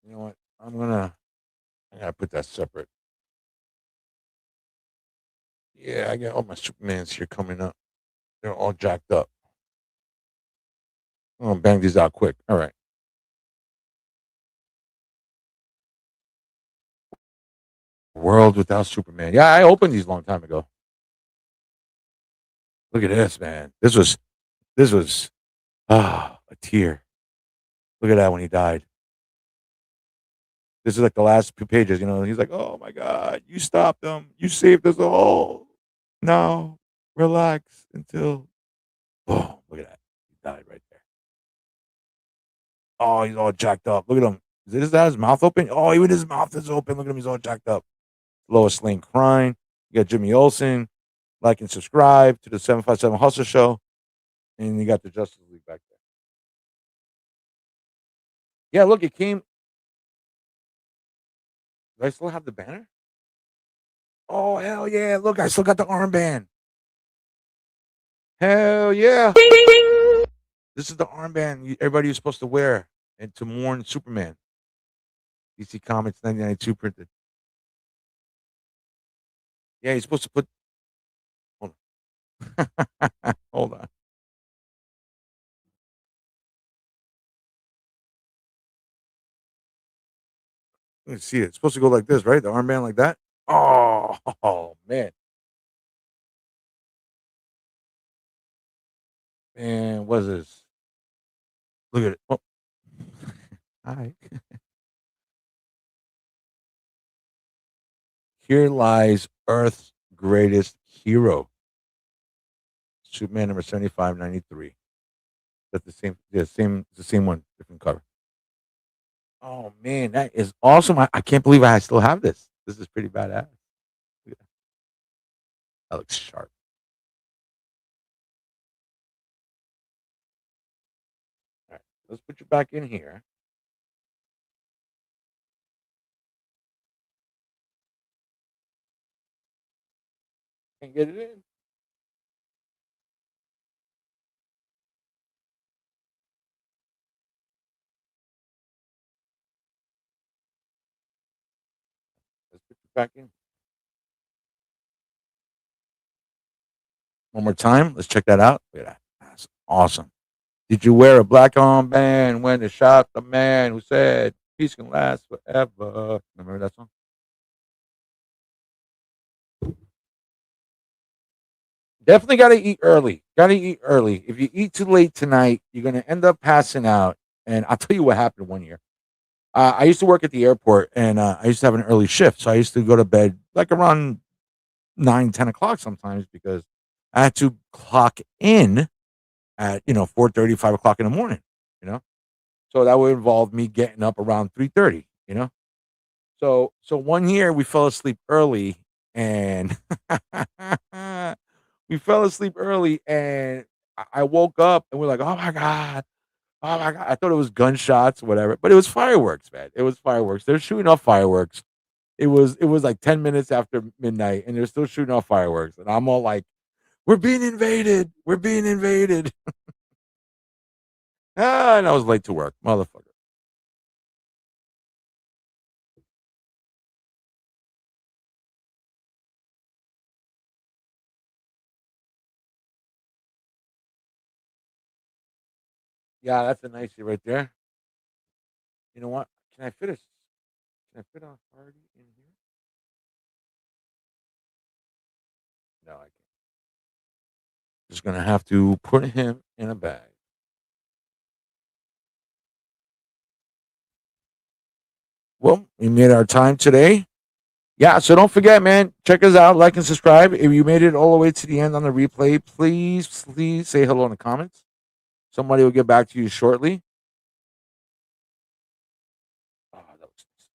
You know what? I gotta put that separate. Yeah, I got all my Supermans here coming up. They're all jacked up. I'm gonna bang these out quick. All right. World without Superman. Yeah, I opened these a long time ago. Look at this, man. This was a tear. Look at that when he died. This is like the last few pages, he's like, oh my God, you stopped them. You saved us all. Now relax until oh look at that. He died right there. Oh, he's all jacked up. Look at him. Is that his mouth open? Oh, even his mouth is open. Look at him, he's all jacked up. Lois Lane crying. You got Jimmy Olsen. Like and subscribe to the 757 Hustle Show. And you got the Justice League back there. Yeah, look, it came. Do I still have the banner? Oh, hell yeah. Look, I still got the armband. Hell yeah. This is the armband everybody was supposed to wear and to mourn Superman. DC Comics 1992 printed. Yeah, you're supposed to put. Hold on. Hold on. Let me see it. It's supposed to go like this, right? The armband like that. Oh man. Man, what is this? Look at it. Oh. Hi. Here lies Earth's greatest hero. Superman number 7593. That's the same. Yeah, the same one, different cover. Oh man, that is awesome! I can't believe I still have this. This is pretty badass. Look at that. That looks sharp. All right, let's put you back in here. Can't get it in. Let's put you back in. One more time. Let's check that out. Look at that. That's awesome. Did you wear a black armband when they shot the man who said peace can last forever? Remember that song? Definitely got to eat early. Got to eat early. If you eat too late tonight, you're going to end up passing out. And I'll tell you what happened one year. I used to work at the airport, and I used to have an early shift, so I used to go to bed like around 9, 10 o'clock sometimes because I had to clock in at 4:30, 5 o'clock in the morning. You know, so that would involve me getting up around 3:30. So one year we fell asleep early, and we fell asleep early, and I woke up, and we're like, oh my god. Oh my god! I thought it was gunshots, whatever, but it was fireworks, man. It was fireworks. They're shooting off fireworks. It was like 10 minutes after midnight, and they're still shooting off fireworks, and I'm all like, "We're being invaded! We're being invaded!" And I was late to work, motherfucker. Yeah, that's a nice right there. You know what? Can I fit a? Can I fit a Hardy in here? No, I can't. Just gonna have to put him in a bag. Well, we made our time today. Yeah, so don't forget, man. Check us out, like and subscribe. If you made it all the way to the end on the replay, please say hello in the comments. Somebody will get back to you shortly. Oh, that was nice.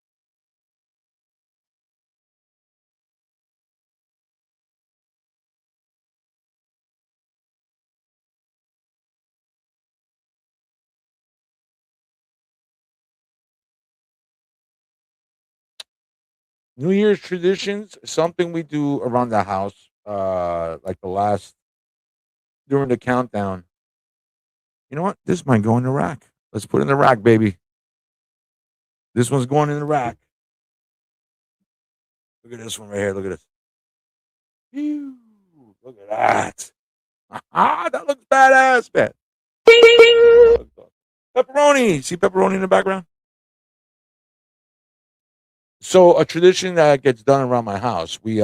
New Year's traditions, something we do around the house, like the last during the countdown. You know what? This might go in the rack. Let's put it in the rack, baby. This one's going in the rack. Look at this one right here. Look at this. Phew. Look at that. Ah, that looks badass, man. Pepperoni. See pepperoni in the background? So a tradition that gets done around my house, we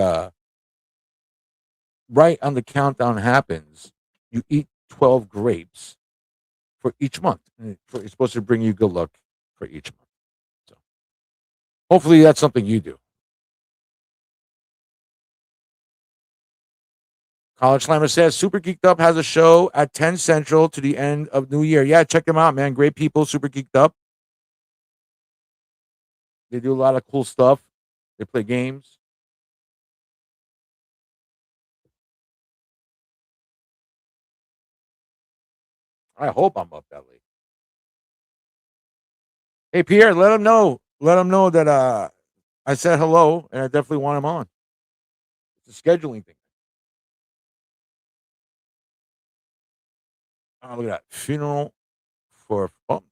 right on the countdown happens, you eat 12 grapes for each month. And it's supposed to bring you good luck for each month. So hopefully that's something you do. College Slammer says Super Geeked Up has a show at 10 Central to the end of New Year. Yeah, check them out, man. Great people, Super Geeked Up. They do a lot of cool stuff. They play games. I hope I'm up that late. Hey Pierre, let them know. Let them know that I said hello and I definitely want him on. It's a scheduling thing. Oh, look at that. Funeral for oh,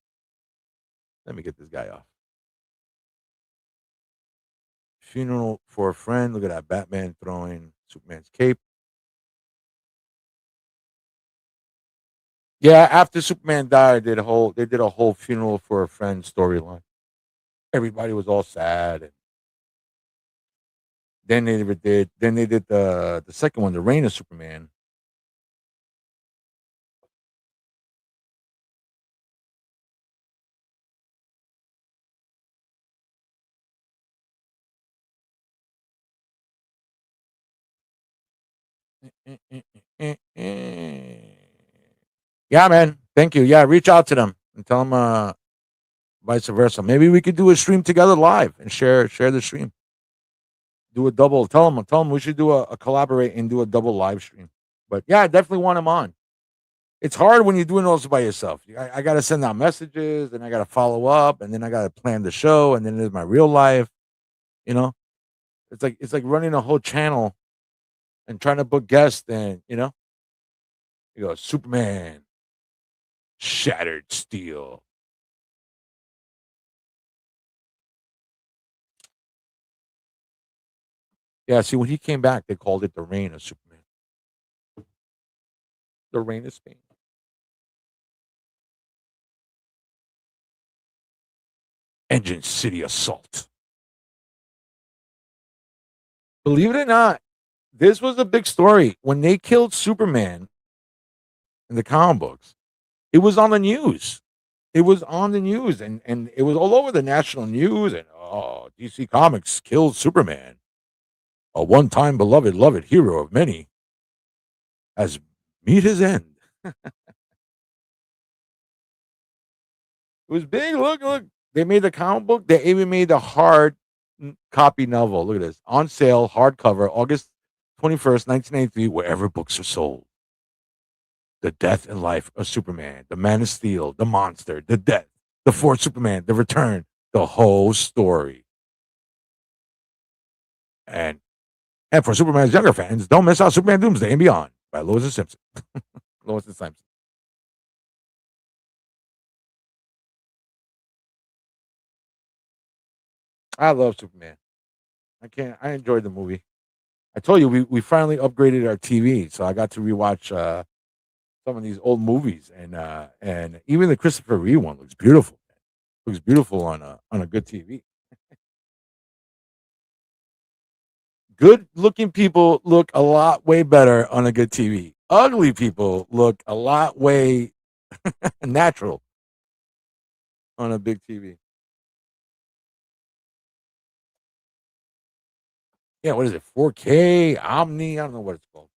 let me get this guy off. Funeral for a friend. Look at that. Batman throwing Superman's cape. Yeah, after Superman died, they did a whole funeral for a friend storyline. Everybody was all sad, and then they did the second one, the Reign of Superman. Yeah, man. Thank you. Yeah, reach out to them and tell them vice versa. Maybe we could do a stream together live and share the stream. Do a double. Tell them we should do a collaborate and do a double live stream. But yeah, I definitely want them on. It's hard when you're doing all this by yourself. I got to send out messages and I got to follow up and then I got to plan the show and then there's my real life. You know, it's like running a whole channel and trying to book guests. And you go Superman, Shattered Steel. Yeah, see, when he came back, they called it the Reign of Superman. The Reign of Spain. Engine City Assault. Believe it or not, this was a big story. When they killed Superman in the comic books, it was on the news. It was on the news and it was all over the national news. And DC Comics killed Superman, a one-time loved hero of many, has meet his end. It was big. Look. They made the comic book. They even made the hard copy novel. Look at this. On sale, hardcover, August 21st, 1993, wherever books are sold. The death and life of Superman, the Man of Steel, the monster, the death, the fourth Superman, the return, the whole story. And for Superman's younger fans, don't miss out Superman Doomsday and Beyond by Lois and Simpson. Lois and Simpson. I love Superman. I enjoyed the movie. I told you we finally upgraded our TV, so I got to rewatch some of these old movies, and even the Christopher Reeve one looks beautiful. Looks beautiful on a good TV. Good looking people look a lot way better on a good TV. Ugly people look a lot way natural on a big TV. Yeah, what is it? 4K, Omni? I don't know what it's called.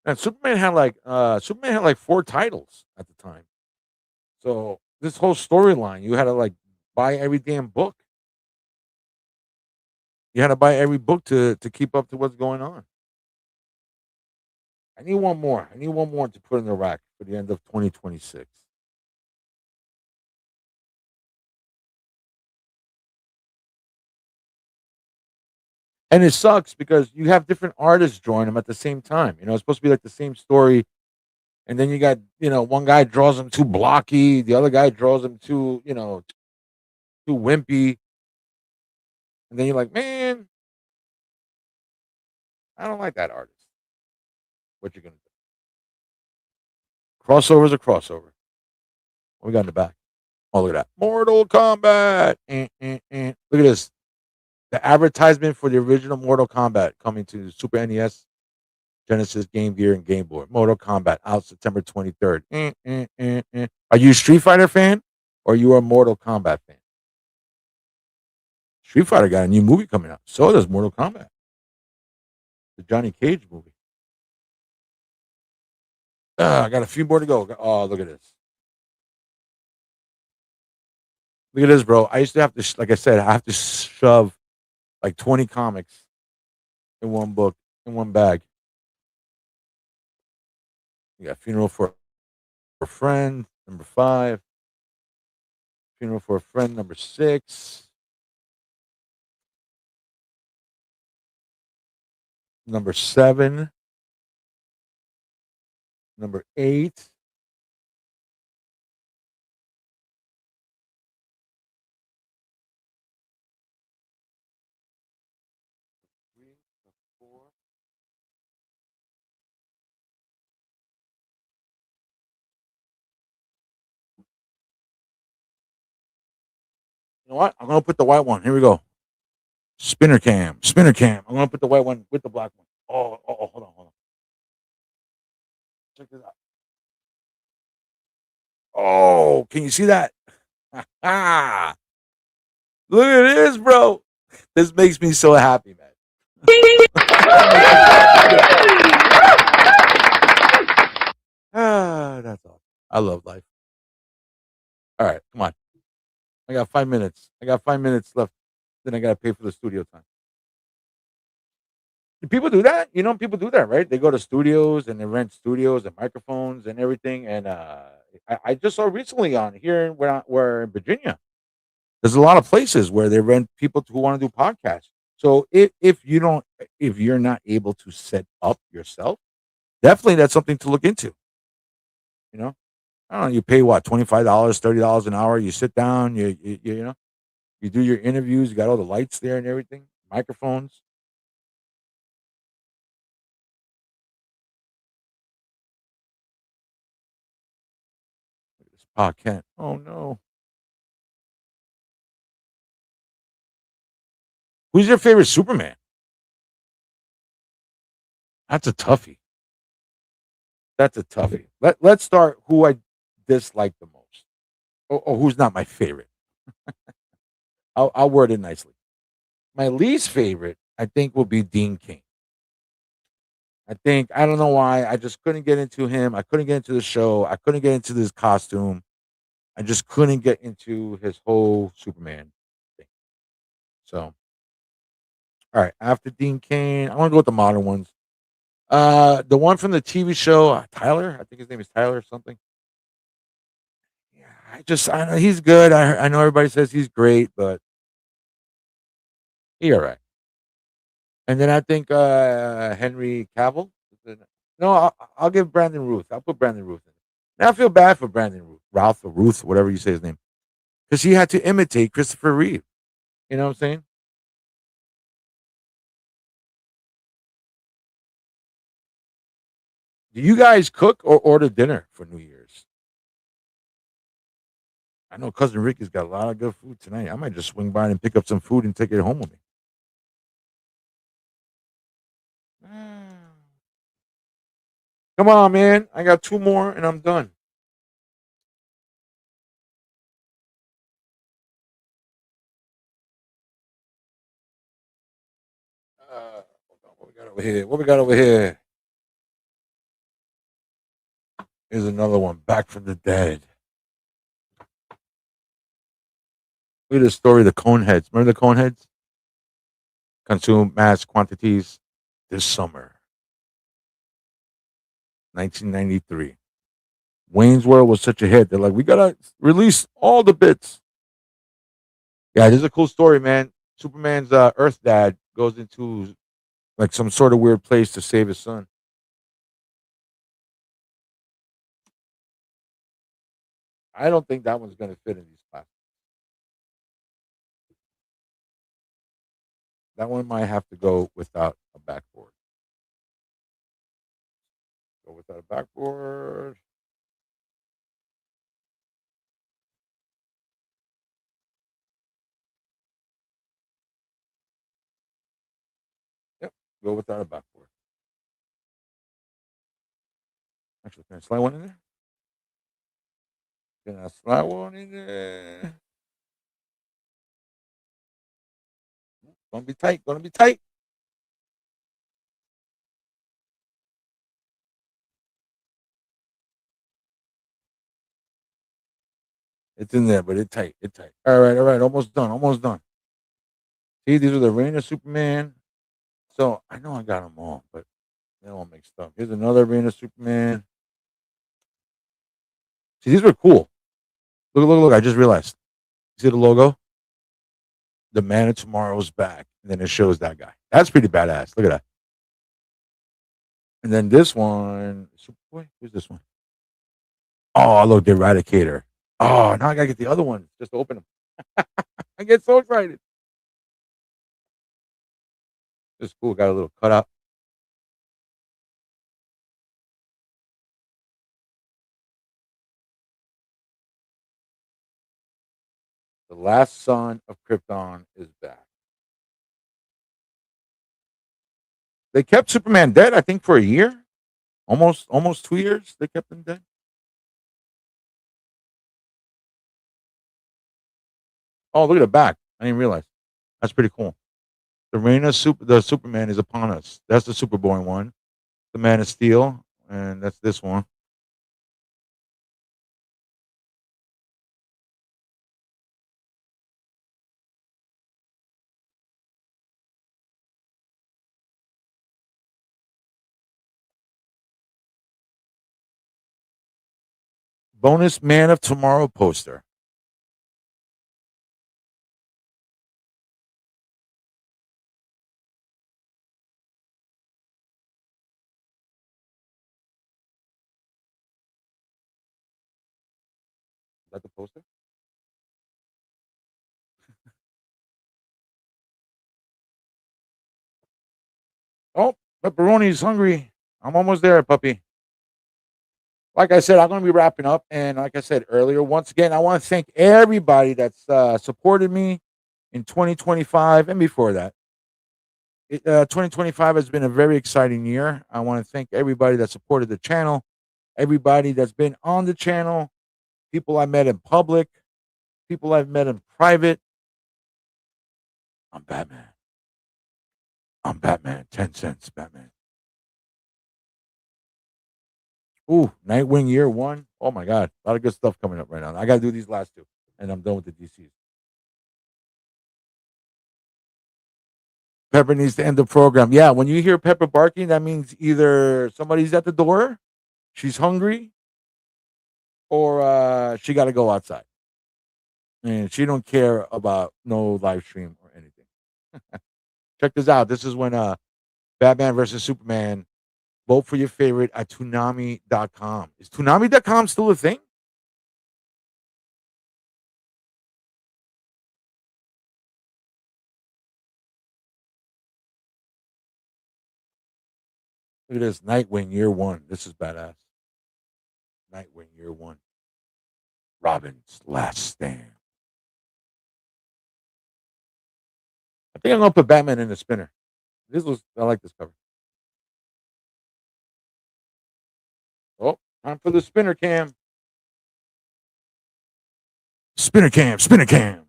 And Superman had like four titles at the time. So this whole storyline, you had to like buy every damn book. You had to buy every book to keep up to what's going on. I need one more. I need one more to put in the rack for the end of 2026. And it sucks because you have different artists drawing them at the same time. It's supposed to be like the same story, and then you got one guy draws them too blocky, the other guy draws them too wimpy, and then you're like, man, I don't like that artist. What you gonna do? Crossover's a crossover. What we got in the back? Oh, look at that. Mortal Kombat. Look at this. The advertisement for the original Mortal Kombat coming to Super NES, Genesis, Game Gear, and Game Boy. Mortal Kombat out September 23rd. Are you a Street Fighter fan or you are a Mortal Kombat fan? Street Fighter got a new movie coming out. So does Mortal Kombat. The Johnny Cage movie. I got a few more to go. Oh, look at this. Look at this, bro. I used to have to, like I said, I have to shove like 20 comics in one book, in one bag. You got Funeral for a Friend, number 5. Funeral for a Friend, number 6. Number 7. Number 8. Three, 4. You know what? I'm gonna put the white one. Here we go. Spinner cam. Spinner cam. I'm gonna put the white one with the black one. Oh, hold on. Check this out. Oh, can you see that? Ah, Look at this, bro. This makes me so happy, man. That's all. I love life. All right, come on. I got 5 minutes. I got 5 minutes left. Then I got to pay for the studio time. Do people do that? People do that, right? They go to studios and they rent studios and microphones and everything. And I just saw recently on here where we're in Virginia. There's a lot of places where they rent people who want to do podcasts. So if you're not able to set up yourself, definitely that's something to look into. You know, I don't know. You pay what, $25, $30 an hour. You sit down. You do your interviews. You got all the lights there and everything, microphones. This podcast. Oh no. Who's your favorite Superman? That's a toughie. That's a toughie. Let's start who I dislike the most. Or who's not my favorite. I'll word it nicely. My least favorite, I think, will be Dean King. I don't know why. I just couldn't get into him. I couldn't get into the show. I couldn't get into this costume. I just couldn't get into his whole Superman thing. So, all right. After Dean Kane, I want to go with the modern ones. The one from the TV show, Tyler. I think his name is Tyler or something. Yeah, I know he's good. I know everybody says he's great, but he all right. And then I think Henry Cavill. No, I'll give Brandon Ruth. I'll put Brandon Ruth in. Now I feel bad for Brandon Ruth, Ralph or Ruth, whatever you say his name, because he had to imitate Christopher Reeve. You know what I'm saying? Do you guys cook or order dinner for New Year's? I know cousin Ricky's got a lot of good food tonight. I might just swing by and pick up some food and take it home with me. Mm. Come on, man. I got two more and I'm done. What we got over here? What we got over here? Here's another one. Back from the dead. Look at this story. The Coneheads. Remember the Coneheads? Consume mass quantities this summer. 1993. Wayne's World was such a hit. They're like, we gotta release all the bits. Yeah, this is a cool story, man. Superman's Earth dad goes into like some sort of weird place to save his son. I don't think that one's gonna fit in these classes. That one might have to go without a backboard. Go without a backboard. Yep, go without a backboard. Actually, can I slide one in there? Can I slide one in there? Gonna be tight. Gonna be tight. It's in there, but it's tight. It's tight. All right, all right. Almost done. Almost done. See, these are the Reign of Superman. So I know I got them all, but they're all mixed up. Here's another Reign of Superman. See, these were cool. Look, look, look. I just realized. See the logo? The Man of Tomorrow's back. And then it shows that guy. That's pretty badass. Look at that. And then this one, Superboy. Who's this one? Oh, look, the Eradicator. Oh, now I gotta get the other one just to open them. I get so excited. This is cool. Got a little cutout. The last son of Krypton is back. They kept Superman dead, I think, for a year. Almost 2 years. They kept him dead. Oh, look at the back. I didn't realize. That's pretty cool. The Superman is upon us. That's the super boring one. The Man of Steel, and that's this one. Bonus Man of Tomorrow poster. Is that the poster? Oh, pepperoni's hungry. I'm almost there, puppy. Like I said, I'm going to be wrapping up. And like I said earlier, once again, I want to thank everybody that's supported me in 2025 and before that. 2025 has been a very exciting year. I want to thank everybody that supported the channel, everybody that's been on the channel, people I met in public, people I've met in private. I'm Batman. I'm Batman. 10 cents, Batman. Ooh, Nightwing year one. Oh my God. A lot of good stuff coming up right now. I got to do these last two, and I'm done with the DCs. Pepper needs to end the program. Yeah, when you hear Pepper barking, that means either somebody's at the door, she's hungry, or she got to go outside. And she don't care about no live stream or anything. Check this out. This is when Batman versus Superman. Vote for your favorite at Toonami.com. Is Toonami.com still a thing? Look at this. Nightwing year one. This is badass. Nightwing year one. Robin's last stand. I think I'm gonna put Batman in the spinner. I like this cover. Oh, time for the spinner cam. Spinner cam, spinner cam.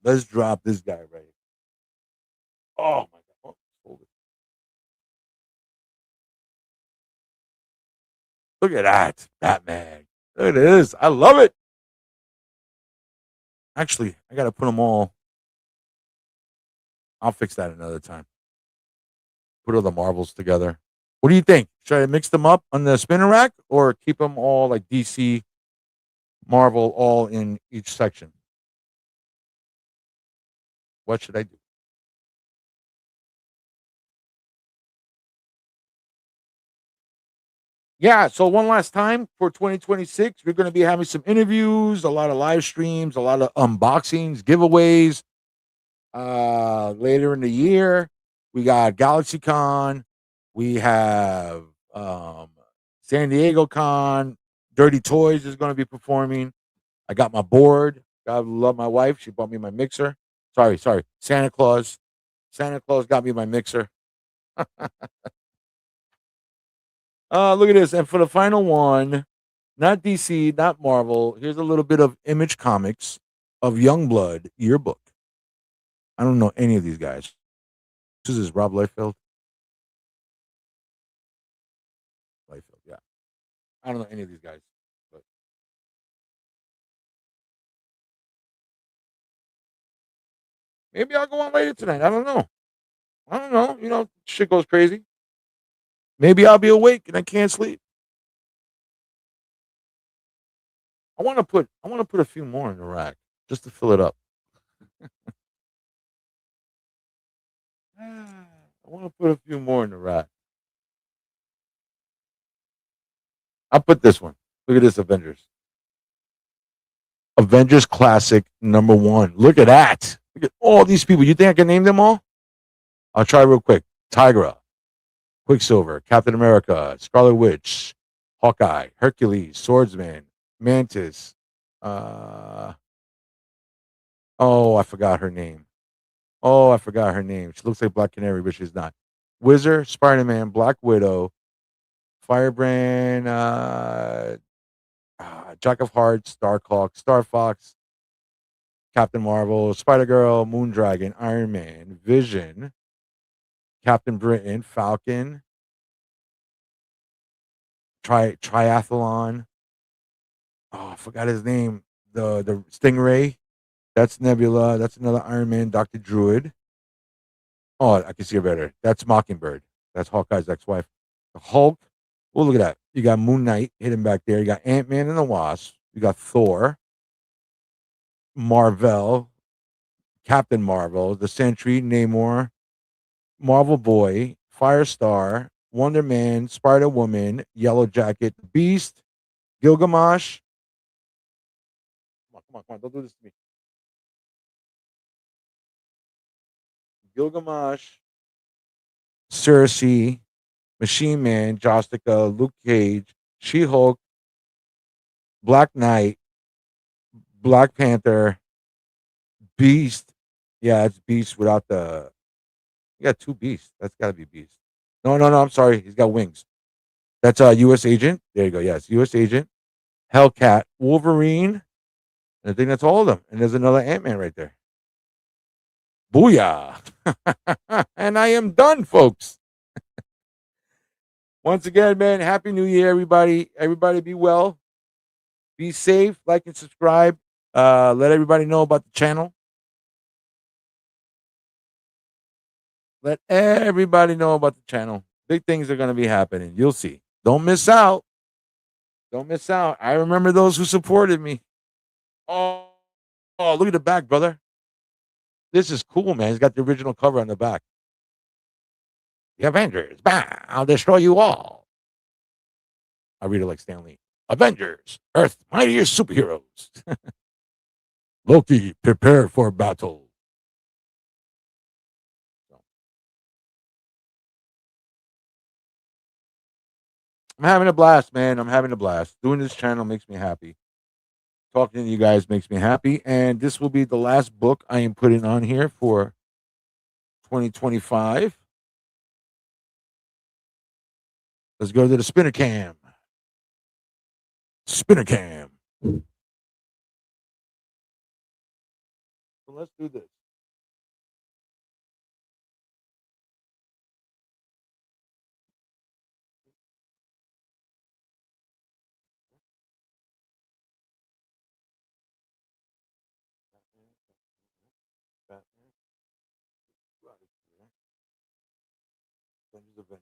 Let's drop this guy right here. Oh my god. Oh, hold it. Look at that. Batman. Look at this. I love it. Actually, I gotta put them all. I'll fix that another time. Put all the marbles together. What do you think? Should I mix them up on the spinner rack or keep them all like DC Marvel all in each section? What should I do? Yeah, so one last time for 2026, we're going to be having some interviews, a lot of live streams, a lot of unboxings, giveaways. Later in the year, we got GalaxyCon, we have San Diego Con, Dirty Toys is going to be performing. I got my board. God love my wife. She bought me my mixer. Sorry. Santa Claus. Santa Claus got me my mixer. Look at this. And for the final one, not DC, not Marvel. Here's a little bit of Image Comics of Youngblood yearbook. I don't know any of these guys. This is Rob Liefeld. Liefeld, yeah. I don't know any of these guys. But maybe I'll go on later tonight. I don't know. I don't know. Shit goes crazy. Maybe I'll be awake and I can't sleep. I want to put a few more in the rack just to fill it up. I want to put a few more in the rack. I'll put this one. Look at this Avengers. Avengers Classic #1. Look at that. Look at all these people. You think I can name them all? I'll try real quick. Tigra, Quicksilver, Captain America, Scarlet Witch, Hawkeye, Hercules, Swordsman, Mantis. Uh, oh, I forgot her name. She looks like Black Canary, but she's not. Wizard, Spider Man, Black Widow, Firebrand, Jack of Hearts, Starhawk, Star Fox, Captain Marvel, Spider Girl, Moondragon, Iron Man, Vision, Captain Britain, Falcon, Triathlon. Oh, I forgot his name. The Stingray. That's Nebula. That's another Iron Man. Doctor Druid. Oh, I can see it better. That's Mockingbird. That's Hawkeye's ex-wife. The Hulk. Oh, look at that. You got Moon Knight hidden back there. You got Ant-Man and the Wasp. You got Thor, Marvel, Captain Marvel, the Sentry, Namor, Marvel Boy, Firestar, Wonder Man, Spider Woman, Yellow Jacket, Beast, Gilgamesh. Come on, don't do this to me. Gilgamesh, Cersei, Machine Man, Jostica, Luke Cage, She Hulk, Black Knight, Black Panther, Beast. Yeah, it's Beast without the. You got two Beasts. That's got to be Beast. No, no, no. I'm sorry. He's got wings. That's U.S. Agent. There you go. Yes, U.S. Agent, Hellcat, Wolverine. And I think that's all of them. And there's another Ant Man right there. Booyah! And I am done, folks. Once again, man, Happy New Year, everybody. Everybody be well. Be safe. Like and subscribe. Let everybody know about the channel. Let everybody know about the channel. Big things are going to be happening. You'll see. Don't miss out. Don't miss out. I remember those who supported me. Oh, oh, look at the back, brother. This is cool, man. He's got the original cover on the back. The Avengers. Bah, I'll destroy you all. I read it like Stanley. Avengers. Earth. Mightiest superheroes. Loki. Prepare for battle. I'm having a blast, man. I'm having a blast. Doing this channel makes me happy. Talking to you guys makes me happy. And this will be the last book I am putting on here for 2025. Let's go to the spinner cam. Spinner cam. So let's do this. Avengers.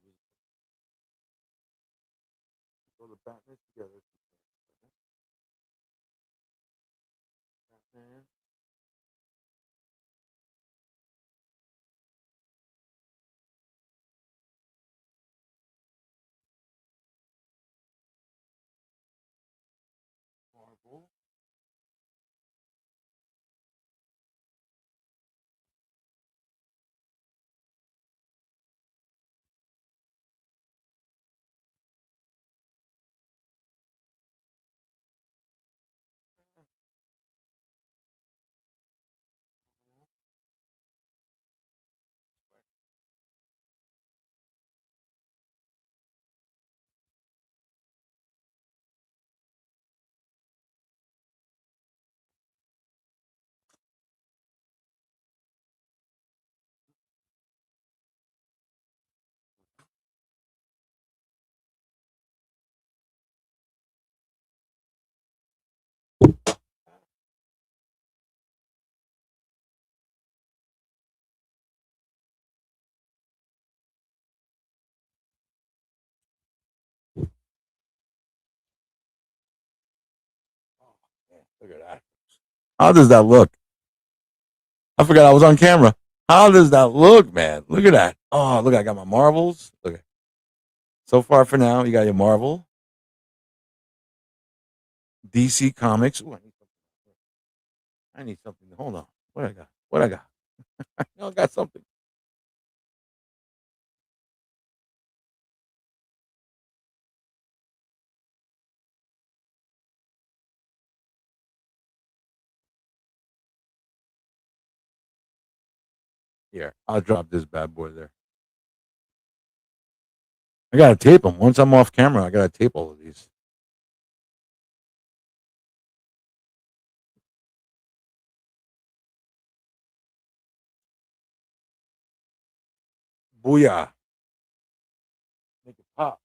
So the Batman together. Batman. Marvel. Look at that. How does that look? I forgot I was on camera. How does that look, man? Look at that. Oh, look, I got my marbles. Look at so far for now, you got your Marvel, DC Comics. Ooh, I need something. Hold on. What I got? What I got? I got something. Here, I'll drop this bad boy there. I gotta tape them. Once I'm off camera, I gotta tape all of these. Booyah. Make it pop.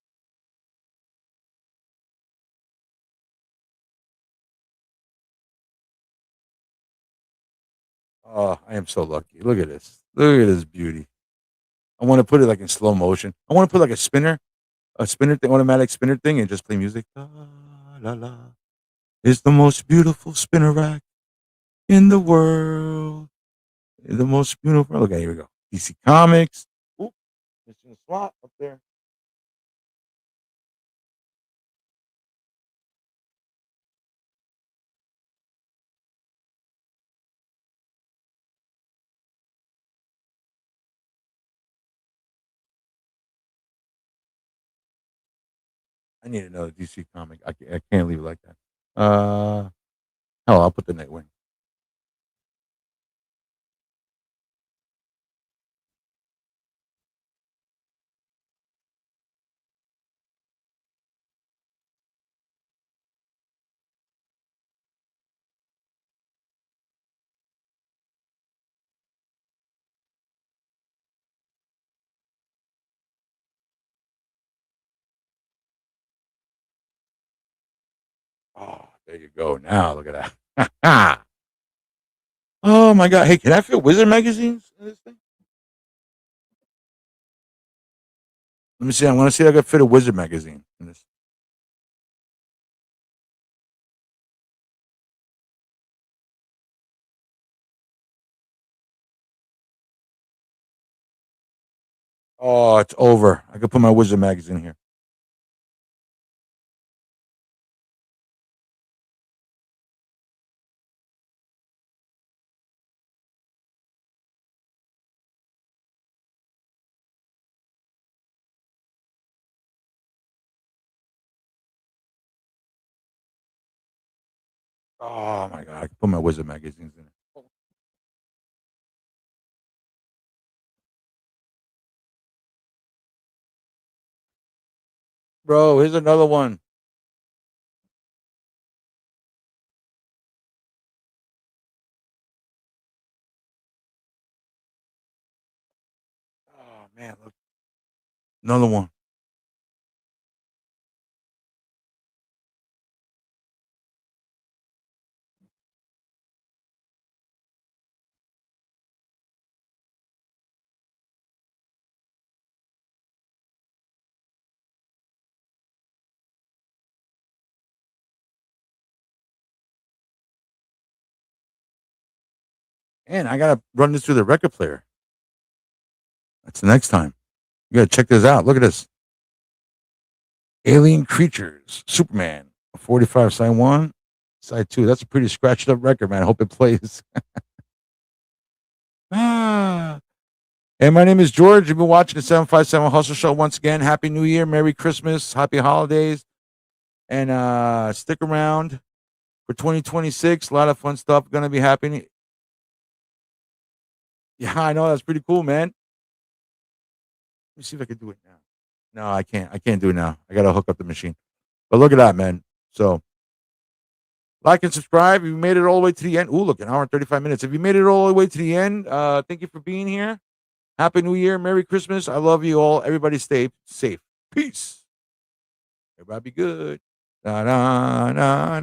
Oh, I am so lucky. Look at this. Look at this beauty. I want to put it like in slow motion. I want to put like a spinner thing, automatic spinner thing, and just play music. La la la. It's the most beautiful spinner rack in the world. The most beautiful. Okay, here we go. DC Comics. Oop, missing a slot up there. I need another DC comic. I can't leave it like that. Oh, I'll put the Nightwing. Oh, there you go. Now look at that. Oh my god. Hey, can I fit Wizard magazines in this thing? Let me see. I want to see if I can fit a Wizard magazine in this. Oh, it's over. I could put my Wizard magazine here. Oh my god, I can put my Wizard magazines in it. Bro, here's another one. Oh man, look. Another one. And I gotta run this through the record player. That's the next time. You gotta check this out. Look at this. Alien Creatures, Superman, 45 side one, side two. That's a pretty scratched up record, man. I hope it plays. Ah. Hey, my name is George. You've been watching the 757 Hustle Show once again. Happy New Year, Merry Christmas, Happy Holidays, and stick around for 2026. A lot of fun stuff gonna be happening. Yeah, I know that's pretty cool, man. Let me see if I can do it now. No, I can't. I can't do it now. I gotta hook up the machine. But look at that, man. So like and subscribe. If you made it all the way to the end. Ooh, look, an hour and 35 minutes. If you made it all the way to the end, thank you for being here. Happy New Year. Merry Christmas. I love you all. Everybody stay safe. Peace. Everybody be good. Da, da, da,